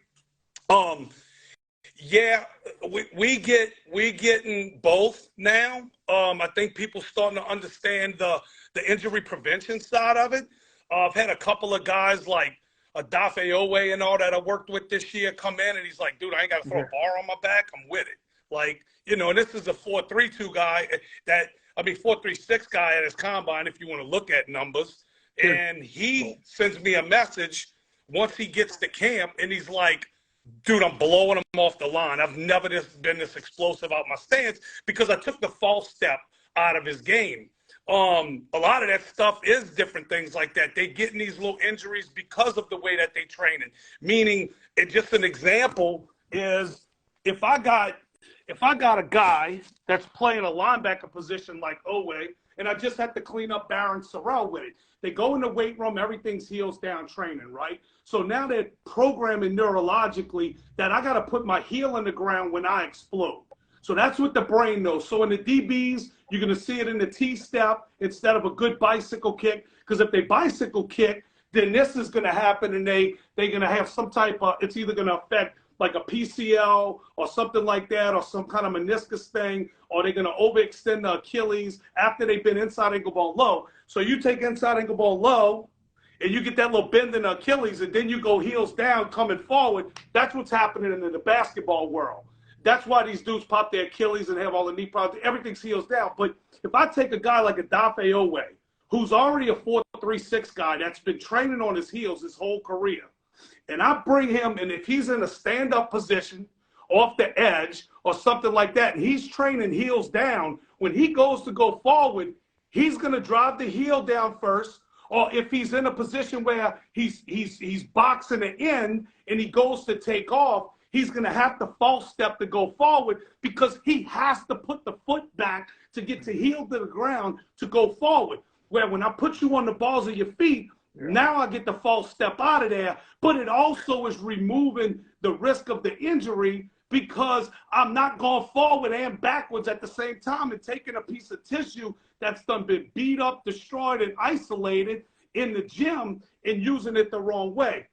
Yeah, we getting both now. I think people starting to understand the injury prevention side of it. I've had a couple of guys like Adafe Owe and all that I worked with this year come in, and he's like, dude, I ain't got to throw a bar on my back. I'm with it. Like, and this is a 4.32 guy 4.36 guy at his combine, if you want to look at numbers. And he sends me a message once he gets to camp, and he's like, dude, I'm blowing him off the line. I've never been this explosive out my stance because I took the false step out of his game. A lot of that stuff is different things like that. They get in these little injuries because of the way that they train it. Meaning, just an example is if I got a guy that's playing a linebacker position like Owe, and I just have to clean up Baron Sorrell with it. They go in the weight room, everything's heels down training, right? So now they're programming neurologically that I got to put my heel in the ground when I explode. So that's what the brain knows. So in the DBs, you're going to see it in the T-step instead of a good bicycle kick. Because if they bicycle kick, then this is going to happen, and they're going to have some type of, it's either going to affect like a PCL or something like that, or some kind of meniscus thing, or they're going to overextend the Achilles after they've been inside ankle bone low. So you take inside ankle bone low, and you get that little bend in the Achilles, and then you go heels down coming forward. That's what's happening in the basketball world. That's why these dudes pop their Achilles and have all the knee problems. Everything heals down. But if I take a guy like a Dafe Owe, who's already a 4.36 guy that's been training on his heels his whole career, and I bring him, and if he's in a stand-up position, off the edge or something like that, and he's training heels down, when he goes to go forward, he's going to drive the heel down first. Or if he's in a position where he's boxing it in and he goes to take off, he's going to have to false step to go forward because he has to put the foot back to get to heel to the ground to go forward. Where when I put you on the balls of your feet, now I get the false step out of there, but it also is removing the risk of the injury because I'm not going forward and backwards at the same time and taking a piece of tissue that's done been beat up, destroyed, and isolated in the gym and using it the wrong way.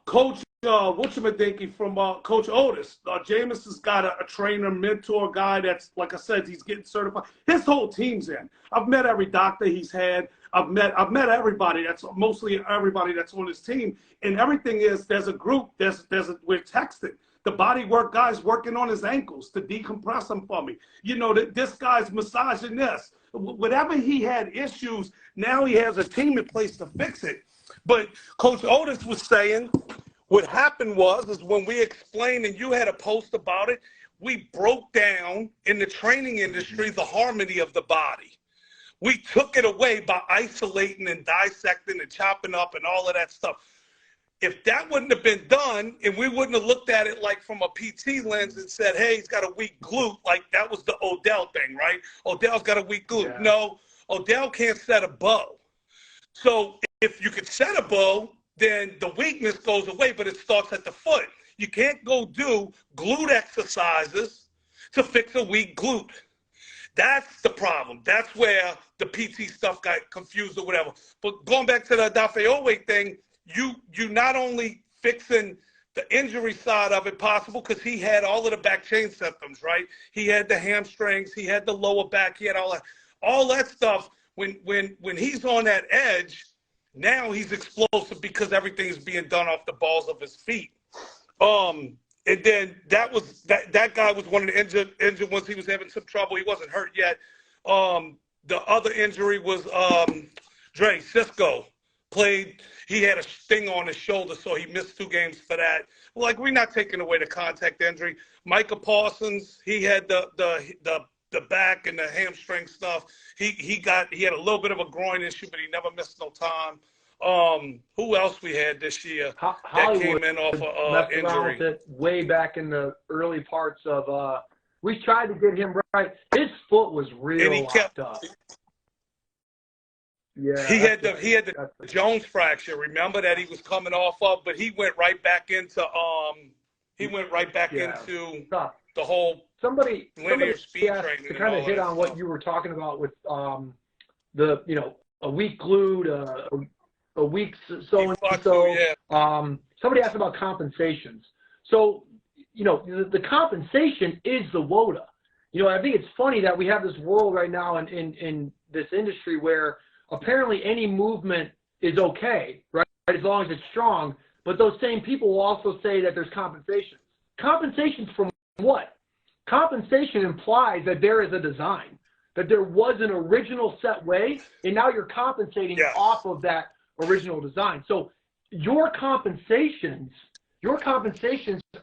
Coach whatchamadinkey from Coach Otis, Jameis has got a trainer, mentor guy that's, like I said, he's getting certified. His whole team's in. I've met every doctor he's had. I've met everybody. That's mostly everybody that's on his team. And everything is, there's a group, we're texting. The body work guy's working on his ankles to decompress them for me. You know, this guy's massaging this. Whatever he had issues, now he has a team in place to fix it. But Coach Otis was saying what happened is when we explained, and you had a post about it, we broke down in the training industry the harmony of the body. We took it away by isolating and dissecting and chopping up and all of that stuff. If that wouldn't have been done, and we wouldn't have looked at it like from a PT lens and said, hey, he's got a weak glute, like that was the Odell thing, right? Odell's got a weak glute. Yeah. No, Odell can't set a bow. So if you could set a bow, then the weakness goes away, but it starts at the foot. You can't go do glute exercises to fix a weak glute. That's the problem. That's where the PT stuff got confused or whatever. But going back to the Dafe Owe thing, you not only fixing the injury side of it possible, because he had all of the back chain symptoms, right? He had the hamstrings, he had the lower back, he had all that stuff. When he's on that edge, now he's explosive because everything's being done off the balls of his feet. And then that guy was one of the injured ones. He was having some trouble. He wasn't hurt yet. The other injury was Dre Cisco played. He had a sting on his shoulder, so he missed 2 games for that. Like, we're not taking away the contact injury. Micah Parsons, he had the back and the hamstring stuff. He had a little bit of a groin issue, but he never missed no time. Who else we had this year that came in off of injury? Way back in the early parts of we tried to get him right. His foot was real locked up. Yeah, he had the Jones fracture. Remember that he was coming off of, but he went right back into into the whole linear speed training. To kind of hit on what you were talking about with a weak glute, a weak so and so. Yeah. Somebody asked about compensations. So the compensation is the WOTA. I think it's funny that we have this world right now in this industry where apparently any movement is okay, right? As long as it's strong. But those same people will also say that there's compensation. Compensations from what? Compensation implies that there is a design, that there was an original set way, and now you're compensating off of that original design. So your compensations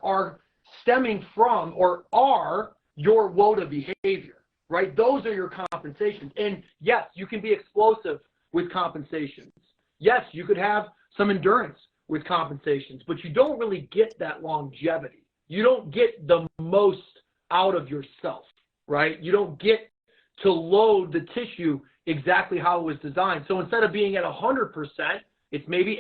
are stemming from or are your WOTA behavior. Right? Those are your compensations. And yes, you can be explosive with compensations. Yes, you could have some endurance with compensations, but you don't really get that longevity. You don't get the most out of yourself, right? You don't get to load the tissue exactly how it was designed. So instead of being at 100%, it's maybe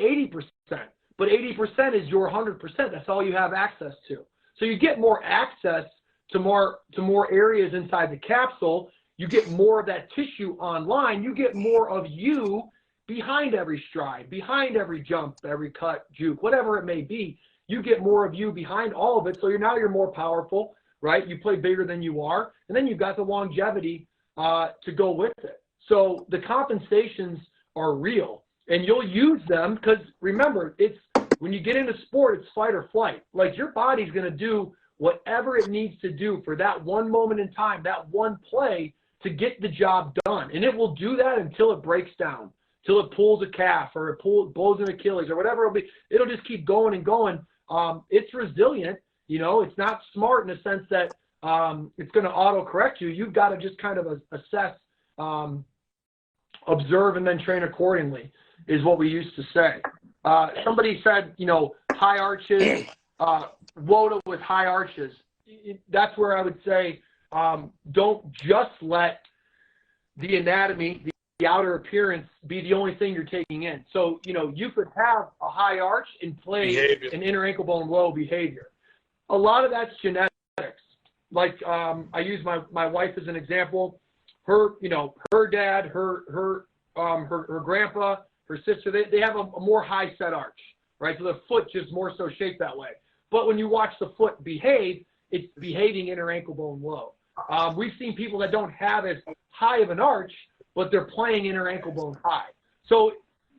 80%. But 80% is your 100%. That's all you have access to. So you get more access to more areas inside the capsule. You get more of that tissue online. You get more of you behind every stride, behind every jump, every cut, juke, whatever it may be. You get more of you behind all of it. So you're more powerful, right? You play bigger than you are. And then you've got the longevity to go with it. So the compensations are real. And you'll use them because, remember, it's when you get into sport, it's fight or flight. Like, your body's going to do whatever it needs to do for that one moment in time, that one play, to get the job done. And it will do that until it breaks down, till it pulls a calf or it blows an Achilles or whatever it'll be. It'll just keep going and going. It's resilient. You know, it's not smart in the sense that it's going to auto-correct you. You've got to just kind of assess, observe, and then train accordingly, is what we used to say. Somebody said, you know, high arches, WOTA with high arches. That's where I would say, don't just let the anatomy, the outer appearance, be the only thing you're taking in. So, you know, you could have a high arch and play an inner ankle bone low behavior. A lot of that's genetics. Like, I use my wife as an example. Her, you know, her dad, her grandpa, her sister, they have a more high set arch, right? So the foot just more so shaped that way. But when you watch the foot behave, it's behaving inner ankle bone low. We've seen people that don't have as high of an arch, but they're playing inner ankle bone high. So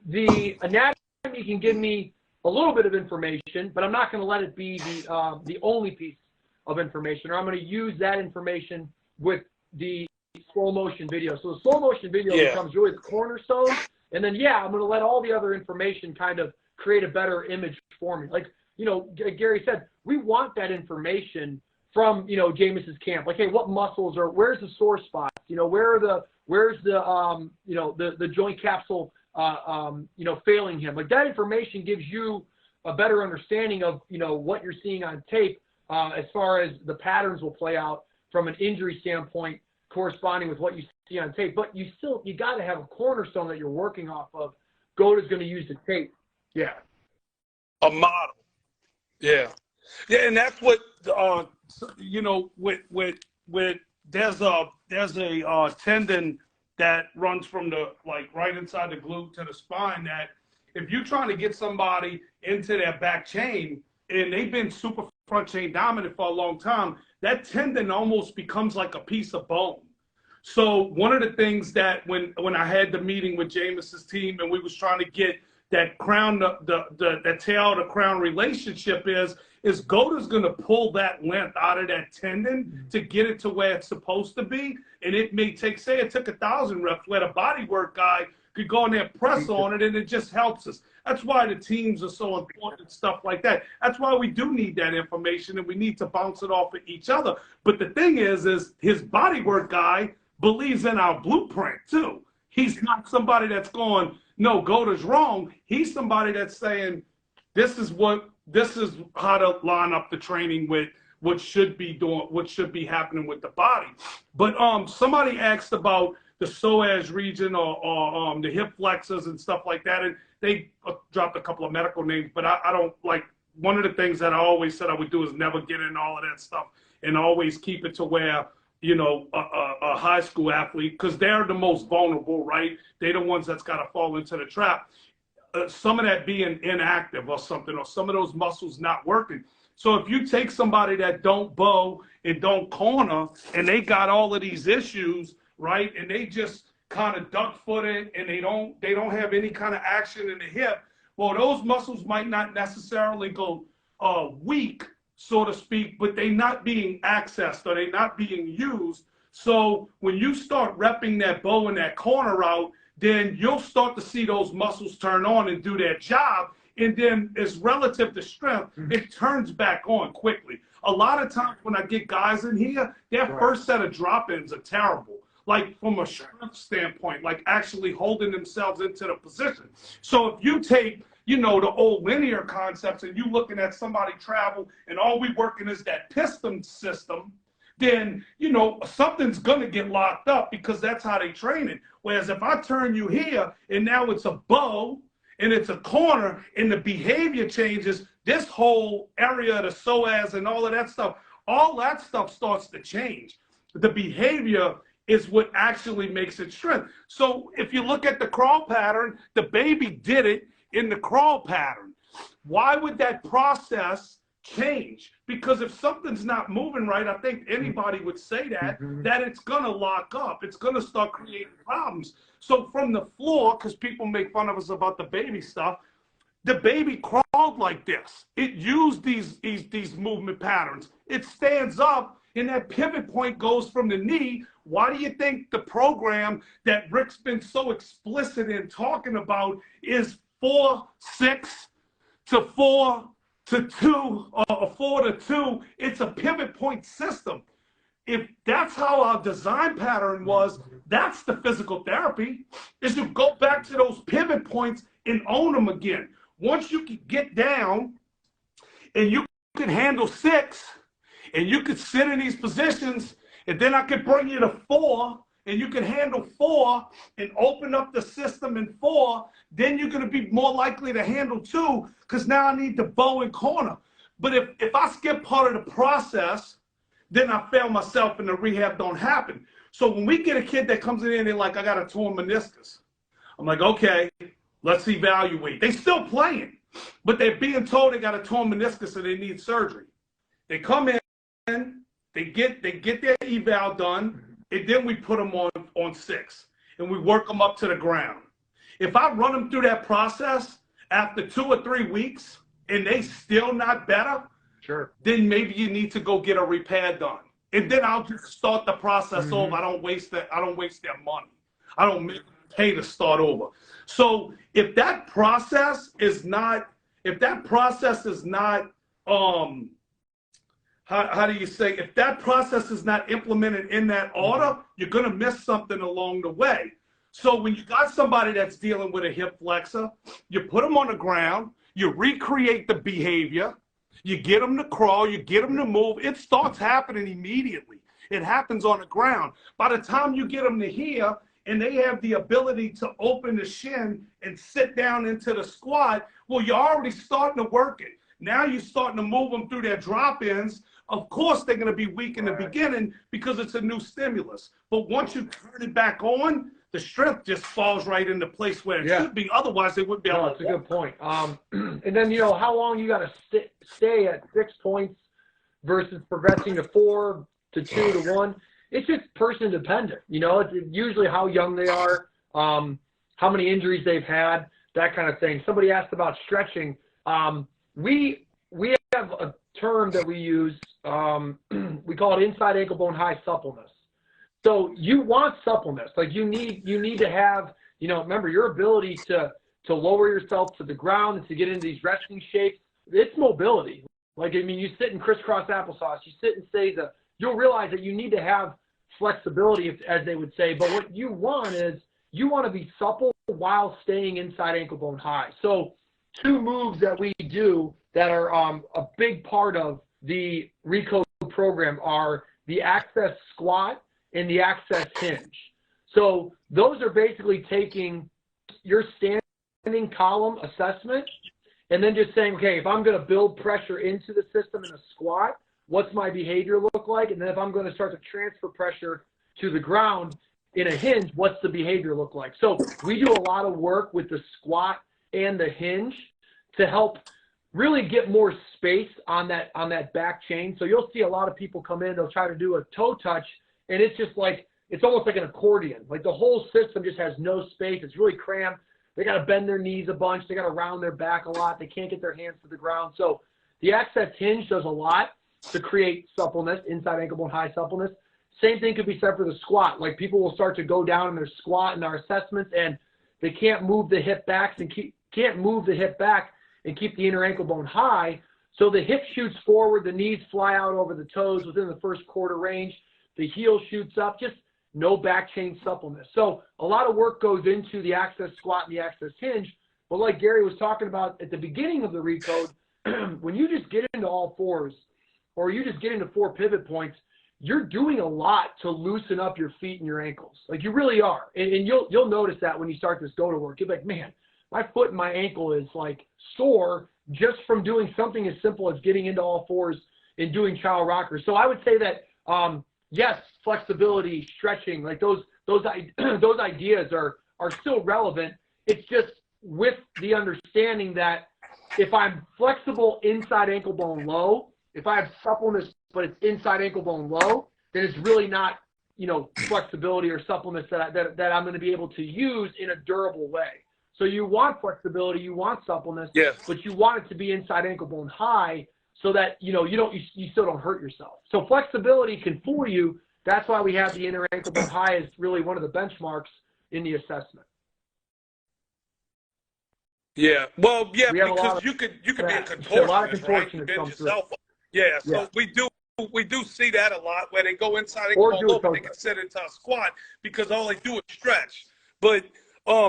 the anatomy can give me a little bit of information, but I'm not going to let it be the only piece of information, or I'm going to use that information with the slow motion video. So the slow motion video becomes really the cornerstone, and then I'm going to let all the other information kind of create a better image for me. Like, you know, Gary said, we want that information from, you know, James's camp. Like, hey, what muscles are, where's the sore spots? You know, where's the you know, the joint capsule, you know, failing him? Like, that information gives you a better understanding of, you know, what you're seeing on tape, as far as the patterns will play out from an injury standpoint, corresponding with what you see on tape. But you got to have a cornerstone that you're working off of. GOATA's going to use the tape. Yeah. A model. Yeah. Yeah, and that's what you know, with there's a tendon that runs from the, like, right inside the glute to the spine, that if you're trying to get somebody into their back chain and they've been super front chain dominant for a long time, that tendon almost becomes like a piece of bone. So one of the things that when I had the meeting with James's team and we was trying to get that crown, the tail to crown relationship is GOATA's going to pull that length out of that tendon to get it to where it's supposed to be. And it may take, say it took 1,000 reps, where the body work guy could go in there, press on it, and it just helps us. That's why the teams are so important, stuff like that. That's why we do need that information, and we need to bounce it off of each other. But the thing is his body work guy believes in our blueprint too. He's not somebody that's going, no, GOATA's wrong. He's somebody that's saying, this is how to line up the training with what should be happening with the body. But somebody asked about the psoas region or the hip flexors and stuff like that, and they dropped a couple of medical names, but I don't like, one of the things that I always said I would do is never get in all of that stuff and always keep it to where, you know, a high school athlete, because they're the most vulnerable, right? They're the ones that's got to fall into the trap. Some of that being inactive or something, or some of those muscles not working. So if you take somebody that don't bow and don't corner, and they got all of these issues, right, and they just kind of duck-footed and they don't have any kind of action in the hip, well, those muscles might not necessarily go weak, so to speak, but they're not being accessed or they're not being used. So when you start repping that bow and that corner out, then you'll start to see those muscles turn on and do their job. And then it's relative to strength, it turns back on quickly. A lot of times when I get guys in here, their first set of drop-ins are terrible. Like from a strength standpoint, like actually holding themselves into the position. So if you take, you know, the old linear concepts and you looking at somebody travel and all we working is that piston system, then, you know, something's going to get locked up because that's how they train it. Whereas if I turn you here and now it's a bow and it's a corner and the behavior changes, this whole area of the psoas and all that stuff starts to change. The behavior is what actually makes it strength. So if you look at the crawl pattern, the baby did it in the crawl pattern. Why would that process change? Because if something's not moving right, I think anybody would say that, that it's gonna lock up. It's gonna start creating problems. So from the floor, because people make fun of us about the baby stuff, The baby crawled like this. It used these movement patterns. It stands up, and that pivot point goes from the knee. Why do you think the program that Rick's been so explicit in talking about is 4-6 to 4 to 2 or 4 to 2? It's a pivot point system. If that's how our design pattern was, that's the physical therapy, is to go back to those pivot points and own them again. Once you can get down and you can handle 6 and you could sit in these positions, and then I could bring you to 4 and you can handle 4 and open up the system in 4, then you're going to be more likely to handle 2, because now I need the bow and corner. But if I skip part of the process, then I fail myself and the rehab don't happen. So when we get a kid that comes in and they're like, I got a torn meniscus, I'm like, okay, let's evaluate. They still playing, but they're being told they got a torn meniscus and they need surgery. They come in, they get their eval done, and then we put them on 6, and we work them up to the ground. If I run them through that process after 2 or 3 weeks and they still not better, sure, then maybe you need to go get a repair done. And then I'll just start the process over. I don't waste their money. I don't pay to start over. So if that process is not, how do you say, if that process is not implemented in that order, you're going to miss something along the way. So when you got somebody that's dealing with a hip flexor, you put them on the ground, you recreate the behavior, you get them to crawl, you get them to move. It starts happening immediately. It happens on the ground. By the time you get them to here and they have the ability to open the shin and sit down into the squat, well, you're already starting to work it. Now you're starting to move them through their drop-ins. Of course, they're going to be weak in the beginning because it's a new stimulus. But once you turn it back on, the strength just falls right into place where it should be. Otherwise, they wouldn't be able to. That's a good point. And then, how long you got to stay at 6 points versus progressing to 4 to 2 to 1. It's just person dependent. It's usually how young they are, how many injuries they've had, that kind of thing. Somebody asked about stretching. We have a term that we use. We call it inside ankle bone high suppleness. So you want suppleness. Like you need to have, remember your ability to lower yourself to the ground and to get into these resting shapes. It's mobility. You sit in crisscross applesauce, you sit in Seiza, you'll realize that you need to have flexibility, as they would say. But what you want is you want to be supple while staying inside ankle bone high. So 2 moves that we do that are a big part of the Recode program are the access squat and the access hinge. So those are basically taking your standing column assessment and then just saying, okay, if I'm going to build pressure into the system in a squat, what's my behavior look like? And then if I'm going to start to transfer pressure to the ground in a hinge, what's the behavior look like? So we do a lot of work with the squat and the hinge to help really get more space on that back chain. So you'll see a lot of people come in, they'll try to do a toe touch, and it's just like, it's almost like an accordion. Like the whole system just has no space. It's really cramped. They got to bend their knees a bunch. They got to round their back a lot. They can't get their hands to the ground. So the access hinge does a lot to create suppleness, inside ankle bone high suppleness. Same thing could be said for the squat. Like people will start to go down in their squat in our assessments, and they can't move the hip back and can't move the hip back and keep the inner ankle bone high. So the hip shoots forward, the knees fly out over the toes within the first quarter range. The heel shoots up, just no back chain suppleness. So a lot of work goes into the access squat and the access hinge. But like Gary was talking about at the beginning of the Recode, when you just get into all fours or you just get into 4 pivot points, you're doing a lot to loosen up your feet and your ankles. Like you really are. And you'll notice that when you start this go to work. You're like, man, my foot and my ankle is like sore just from doing something as simple as getting into all fours and doing child rockers. So I would say that, yes, flexibility, stretching, like those ideas are still relevant. It's just with the understanding that if I'm flexible inside ankle bone low, if I have suppleness but it's inside ankle bone low, then it's really not, flexibility or suppleness that I'm going to be able to use in a durable way. So you want flexibility, you want suppleness, Yes. but you want it to be inside ankle bone high so that, you still don't hurt yourself. So flexibility can fool you. That's why we have the inner ankle bone high as really one of the benchmarks in the assessment. Yeah. Well, yeah, because of you could be a contortionist, a lot of right? You contortionists bend come through. yourself up. Yeah. So we do see that a lot where they go inside and go low, but they can sit into a squat because all they do is stretch. But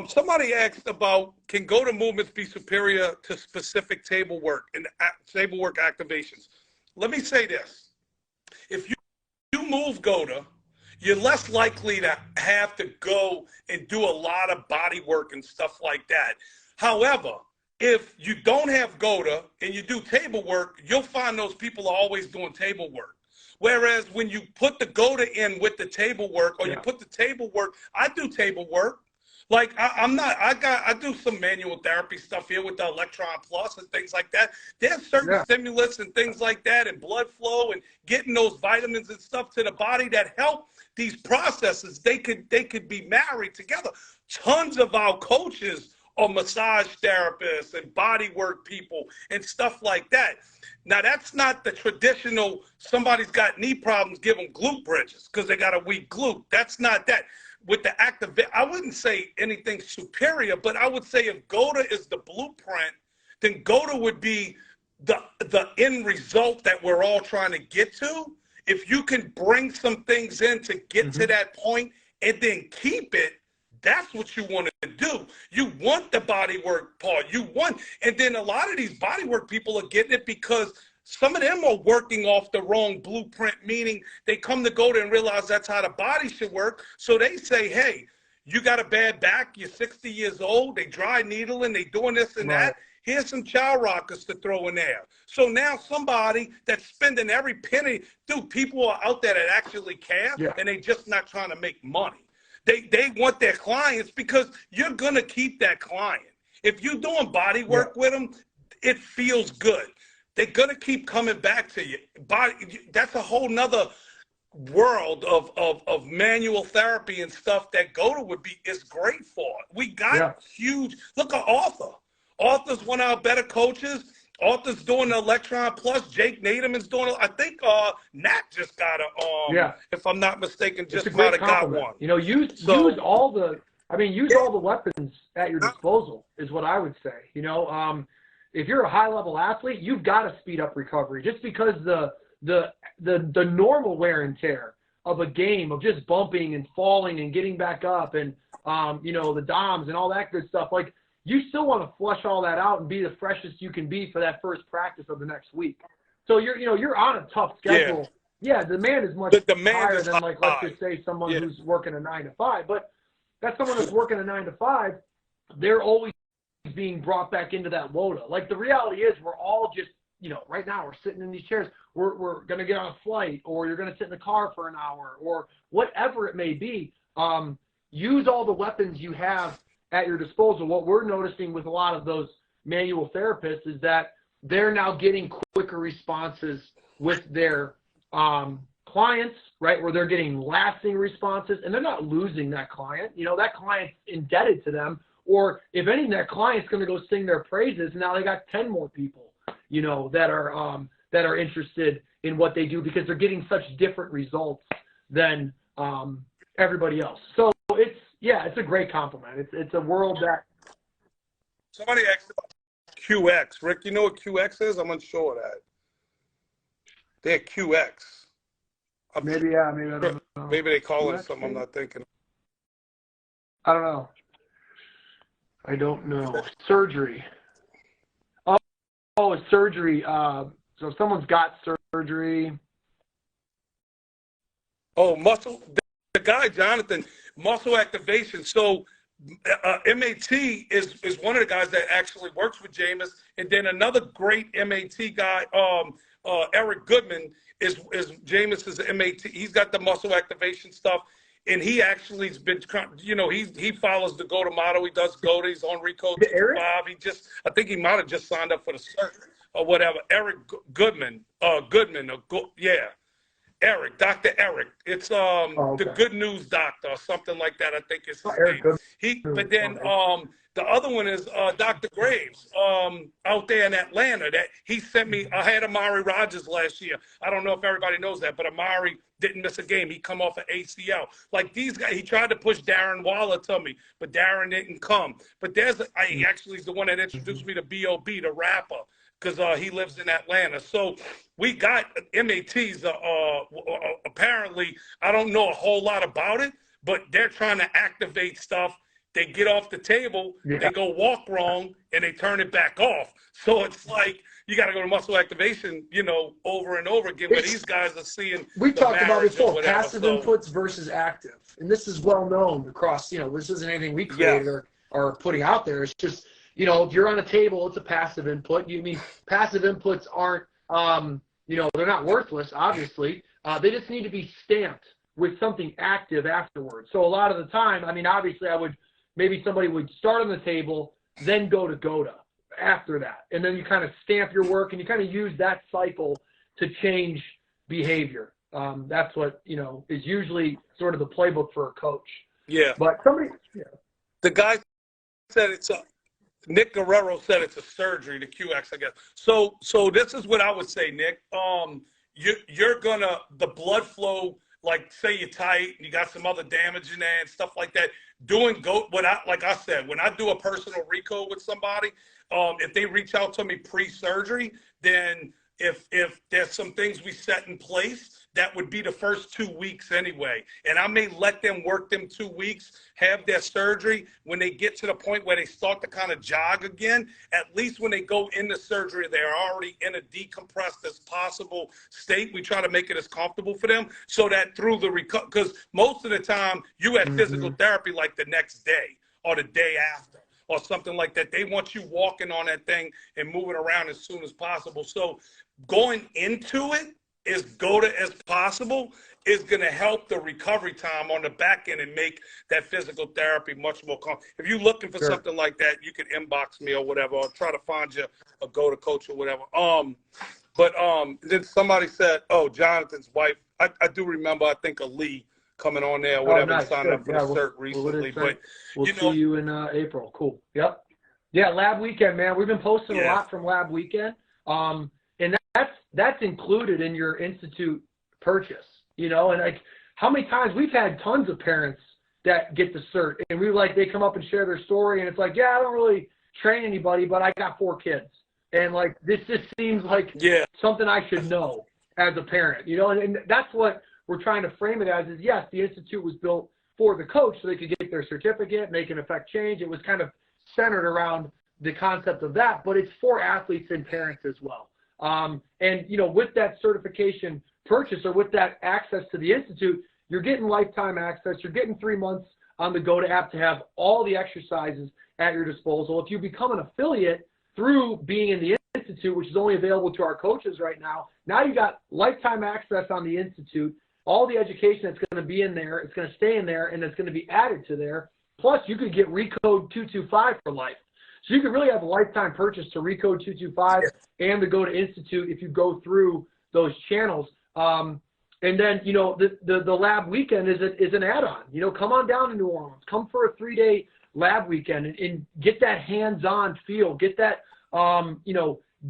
somebody asked about, can GOATA movements be superior to specific table work and table work activations? Let me say this. If you move GOATA, you're less likely to have to go and do a lot of body work and stuff like that. However, if you don't have GOATA and you do table work, you'll find those people are always doing table work. Whereas when you put the GOATA in with the table work, or you put the table work, I do table work. Like I do some manual therapy stuff here with the Electron Plus and things like that. There's certain stimulus and things like that, and blood flow and getting those vitamins and stuff to the body that help these processes. They could be married together. Tons of our coaches are massage therapists and body work people and stuff like that. Now that's not the traditional, somebody's got knee problems, give them glute bridges because they got a weak glute. That's not that. With the I wouldn't say anything superior, but I would say if GOATA is the blueprint, then GOATA would be the end result that we're all trying to get to. If you can bring some things in to get to that point and then keep it, that's what you want to do. You want the body work part. And then a lot of these body work people are getting it because some of them are working off the wrong blueprint, meaning they come to GOATA and realize that's how the body should work. So they say, hey, you got a bad back, you're 60 years old, they dry needling, they doing this and that. Here's some child rockers to throw in there. So now somebody that's spending every penny, dude, people are out there that actually care, and they just not trying to make money. They want their clients because you're going to keep that client. If you're doing body work with them, it feels good. They're going to keep coming back to you. That's a whole nother world of manual therapy and stuff that GOATA is great for. We got huge, look at Arthur. Arthur's one of our better coaches. Arthur's doing the Electron Plus. Jake Naderman's doing it. I think Nat just got if I'm not mistaken, just might have got one. Use all the weapons at your disposal is what I would say. If you're a high-level athlete, you've got to speed up recovery just because the normal wear and tear of a game of just bumping and falling and getting back up and the DOMs and all that good stuff. Like, you still want to flush all that out and be the freshest you can be for that first practice of the next week. So you're on a tough schedule. Yeah, demand is much higher than let's just say someone who's working a 9 to 5. But that's someone that's working a 9 to 5. They're always being brought back into that WOTA. Like, the reality is we're all just, right now we're sitting in these chairs. We're going to get on a flight, or you're going to sit in the car for an hour, or whatever it may be. Use all the weapons you have at your disposal. What we're noticing with a lot of those manual therapists is that they're now getting quicker responses with their clients, right, where they're getting lasting responses, and they're not losing that client. That client's indebted to them, or if anything, that client's going to go sing their praises. Now they got 10 more people, that are interested in what they do because they're getting such different results than everybody else. So it's a great compliment. It's a world that. Somebody asked about QX. Rick, you know what QX is? I'm unsure of that. They're QX. Maybe I don't know. Maybe they call it something I'm not thinking of. I don't know. Surgery. Oh, surgery. So if someone's got surgery. Oh, muscle. The guy, Jonathan, muscle activation. So MAT is one of the guys that actually works with Jameis. And then another great MAT guy, Eric Goodman, is Jameis's MAT. He's got the muscle activation stuff. And he actually has been, he follows the GOATA model. He does GOATA. He's on Recode 5. I think he might have just signed up for the cert or whatever. Eric Goodman, Eric, Dr. Eric. It's okay. the Good News Doctor or something like that. I think it's his Eric name. But then the other one is Dr. Graves out there in Atlanta. That he sent me. I had Amari Rogers last year. I don't know if everybody knows that, but Amari didn't miss a game. He come off an ACL. Like these guys, he tried to push Darren Waller to me, but Darren didn't come. But he actually is the one that introduced me to B.O.B., the rapper, because he lives in Atlanta. So we got MATs. Apparently, I don't know a whole lot about it, but they're trying to activate stuff. They get off the table, they go walk wrong, and they turn it back off. So it's like you got to go to muscle activation, over and over again. Where these guys are seeing. We talked about before passive inputs versus active, and this is well known across. This isn't anything we created or putting out there. It's just if you're on a table, it's a passive input. Passive inputs aren't they're not worthless. Obviously, they just need to be stamped with something active afterwards. So a lot of the time, obviously, maybe somebody would start on the table, then go to GOATA after that. And then you kind of stamp your work and you kind of use that cycle to change behavior. That's what, is usually sort of the playbook for a coach. Yeah. But the guy said Nick Guerrero said it's a surgery, the QX, I guess. So this is what I would say, Nick. You're gonna, the blood flow, like say you're tight and you got some other damage in there and stuff like that. Doing like I said, when I do a personal recode with somebody, if they reach out to me pre-surgery, then if there's some things we set in place, that would be the first 2 weeks anyway. And I may let them work them 2 weeks, have their surgery. When they get to the point where they start to kind of jog again, at least when they go into surgery, they're already in a decompressed as possible state. We try to make it as comfortable for them so that through the recovery, because most of the time you have physical therapy like the next day or the day after or something like that. They want you walking on that thing and moving around as soon as possible. So going into it, as GOATA as possible is going to help the recovery time on the back end and make that physical therapy much more comfortable. If you're looking for something like that, you can inbox me or whatever, or try to find you a GOATA coach or whatever. But then somebody said, Jonathan's wife, I do remember, I think Ali coming on there or whatever, nice. Signed up for the cert recently. But we'll see you in April. Cool. Yep. Yeah, Lab Weekend, man. We've been posting a lot from Lab Weekend. And that's included in your institute purchase, and like how many times we've had tons of parents that get the cert and they come up and share their story and it's like, I don't really train anybody, but I got 4 kids. And like, this just seems like something I should know as a parent, and that's what we're trying to frame it as is, yes, the institute was built for the coach so they could get their certificate, make an effect change. It was kind of centered around the concept of that, but it's for athletes and parents as well. And with that certification purchase or with that access to the institute, you're getting lifetime access. You're getting 3 months on the GOATA app to have all the exercises at your disposal. If you become an affiliate through being in the institute, which is only available to our coaches right now you got lifetime access on the institute, all the education that's going to be in there, it's going to stay in there, and it's going to be added to there. Plus, you could get Recode 225 for life. So you could really have a lifetime purchase to Recode 225 and the GOATA Institute if you go through those channels. And then, the Lab Weekend is an add-on. Come on down to New Orleans. Come for a 3-day Lab Weekend and get that hands-on feel. Get that,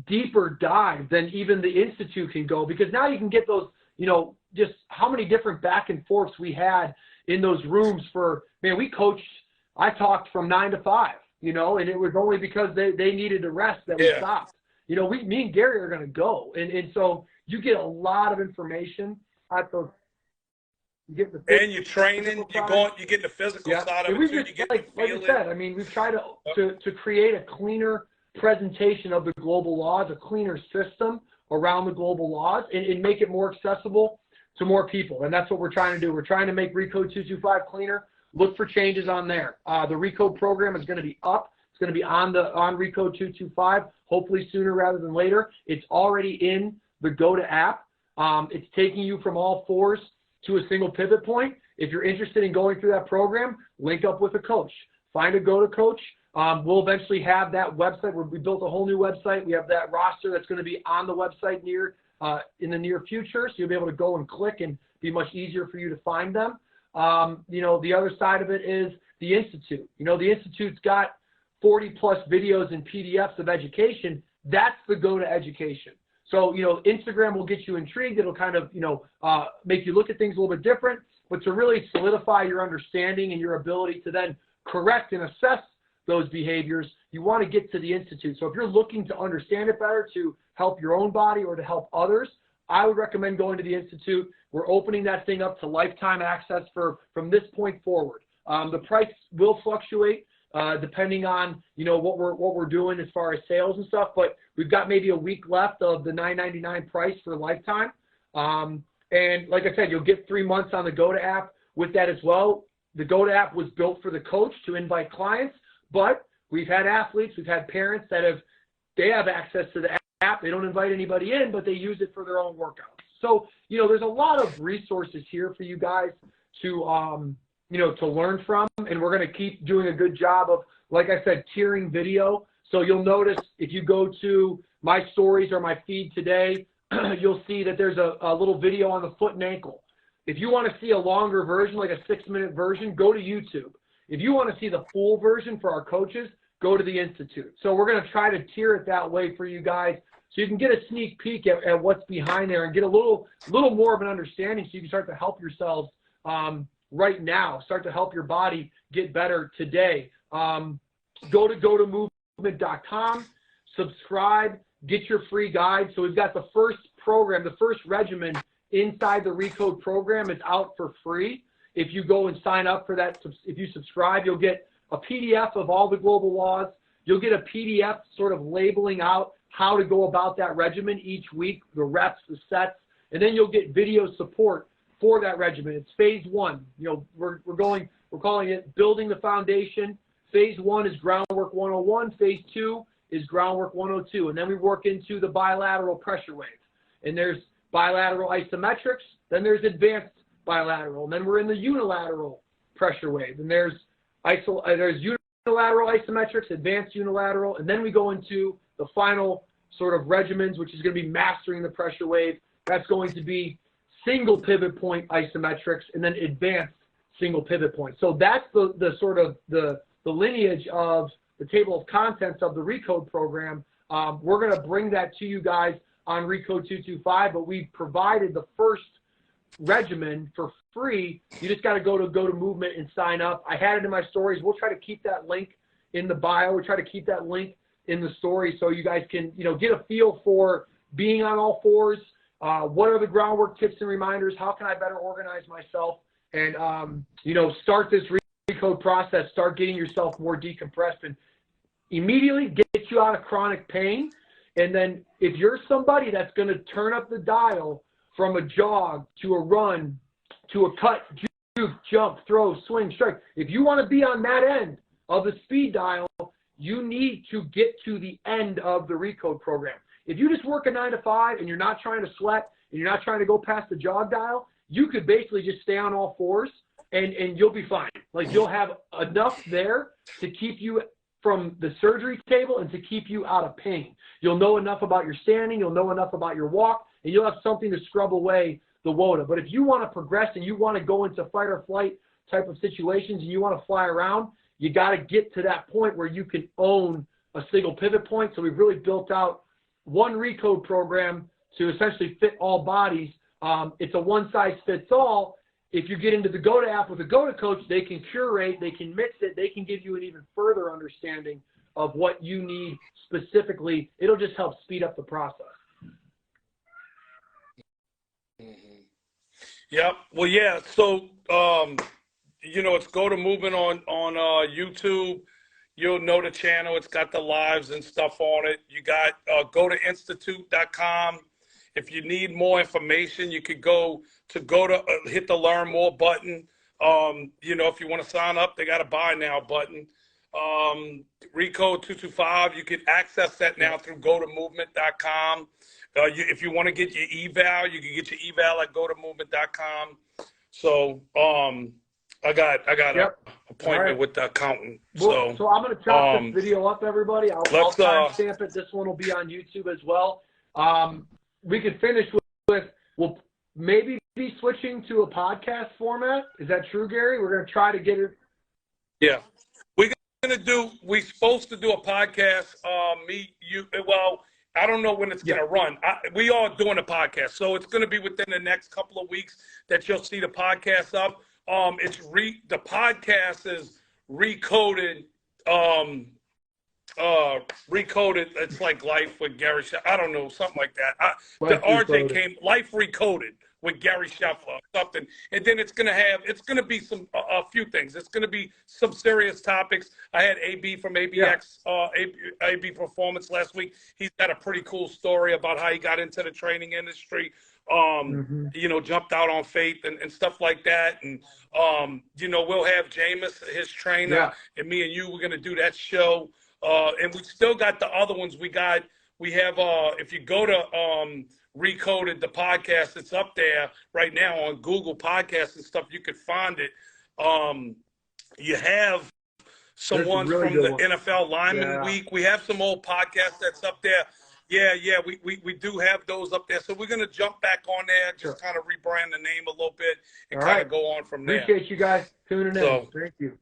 deeper dive than even the Institute can go. Because now you can get those, just how many different back and forths we had in those rooms I talked from 9 to 5. And it was only because they needed to rest that we stopped. Me and Gary are going to go. And so you get a lot of information at those. And you're training, you're getting the physical side of it too. You get like I said, we've tried to create a cleaner presentation of the global laws, a cleaner system around the global laws, and make it more accessible to more people. And that's what we're trying to do. We're trying to make Recode 225 cleaner. Look for changes on there. The Recode program is going to be up. It's going to be on Recode 225, hopefully sooner rather than later. It's already in the GOATA app. It's taking you from all 4s to a single pivot point. If you're interested in going through that program, link up with a coach. Find a GOATA coach. We'll eventually have that website where we built a whole new website. We have that roster that's going to be on the website near in the near future. So you'll be able to go and click and be much easier for you to find them. The other side of it is the Institute. The Institute's got 40 plus videos and PDFs of education. That's the go-to education. So, Instagram will get you intrigued. It'll kind of, make you look at things a little bit different, but to really solidify your understanding and your ability to then correct and assess those behaviors, you want to get to the Institute. So if you're looking to understand it better, to help your own body or to help others, I would recommend going to the Institute. We're opening that thing up to lifetime access from this point forward. The price will fluctuate depending on what we're doing as far as sales and stuff, but we've got maybe a week left of the $9.99 price for lifetime. And like I said, you'll get 3 months on the GOATA app with that as well. The GOATA app was built for the coach to invite clients, but we've had athletes, we've had parents that they have access to the app. They don't invite anybody in, but they use it for their own workouts. So, there's a lot of resources here for you guys to, to learn from, and we're going to keep doing a good job of, like I said, tiering video. So you'll notice if you go to my stories or my feed today, you'll see that there's a little video on the foot and ankle. If you want to see a longer version, like a 6-minute version, go to YouTube. If you want to see the full version for our coaches, go to the Institute. So we're going to try to tier it that way for you guys, so you can get a sneak peek at what's behind there and get a little more of an understanding, so you can start to help yourselves right now, start to help your body get better today. Go to GoToMovement.com, subscribe, get your free guide. So we've got the first program, the first regimen inside the Recode program is out for free. If you go and sign up for that, if you subscribe, you'll get a PDF of all the global laws. You'll get a PDF sort of labeling out how to go about that regimen each week, the reps, the sets, and then you'll get video support for that regimen. It's phase 1. We're calling it building the foundation. Phase 1 is Groundwork 101. Phase 2 is Groundwork 102. And then we work into the bilateral pressure wave. And there's bilateral isometrics. Then there's advanced bilateral. And then we're in the unilateral pressure wave. And there's unilateral isometrics, advanced unilateral. And then we go into the final sort of regimens, which is going to be mastering the pressure wave. That's going to be single pivot point isometrics and then advanced single pivot point. So that's the sort of the lineage of the table of contents of the Recode program. We're going to bring that to you guys on Recode 225, but we provided the first regimen for free. You just got to go to Movement and sign up. I had it in my stories. We'll try to keep that link in the bio. We'll try to keep that link in the story so you guys can, get a feel for being on all fours. What are the groundwork tips and reminders? How can I better organize myself? And, start this Recode process, start getting yourself more decompressed and immediately get you out of chronic pain. And then if you're somebody that's going to turn up the dial from a jog to a run to a cut, juke, jump, throw, swing, strike, if you want to be on that end of the speed dial, you need to get to the end of the Recode program. If you just work a 9 to 5 and you're not trying to sweat and you're not trying to go past the jog dial, you could basically just stay on all fours and you'll be fine. Like, you'll have enough there to keep you from the surgery table and to keep you out of pain. You'll know enough about your standing, you'll know enough about your walk, and you'll have something to scrub away the WOTA. But if you want to progress and you want to go into fight or flight type of situations and you want to fly around, you got to get to that point where you can own a single pivot point. So we've really built out one Recode program to essentially fit all bodies. It's a one-size-fits-all. If you get into the GOATA app with a GOATA coach, they can curate, they can mix it, they can give you an even further understanding of what you need specifically. It'll just help speed up the process. Mm-hmm. Yep. Well, yeah. So, it's GOATA Movement on YouTube. You'll know the channel. It's got the lives and stuff on it. You got GOATAinstitute.com. If you need more information, you could go to hit the Learn More button. If you want to sign up, they got a Buy Now button. Recode 225, you can access that now through GOATAMovement.com. If you want to get your eval, you can get your eval at GOATAMovement.com. So, I got an appointment with the accountant. So I'm going to chop this video up, everybody. I'll timestamp it. This one will be on YouTube as well. we could finish with we'll maybe be switching to a podcast format. Is that true, Gary? We're going to try to get it. Yeah. We're supposed to do a podcast, me, you, well, I don't know when it's going to run. We are doing a podcast, so it's going to be within the next couple of weeks that you'll see the podcast up. The podcast is recoded, recoded. It's like Life with Gary. I don't know, something like that. Life Recoded with Gary Scheffler, something, and then it's gonna be a few things. It's gonna be some serious topics. I had AB from ABX, AB Performance last week. He's got a pretty cool story about how he got into the training industry. Jumped out on faith and stuff like that. And we'll have Jameis, his trainer, and me and you. We're gonna do that show. And we still got the other ones. We have if you go to Recoded the podcast, it's up there right now on Google Podcasts and stuff. You could find it. You have some ones from the NFL Lineman Week. We have some old podcasts that's up there. Yeah, we do have those up there. So we're gonna jump back on there, just kind of rebrand the name a little bit and kind of go on from there. Appreciate you guys tuning in. Thank you.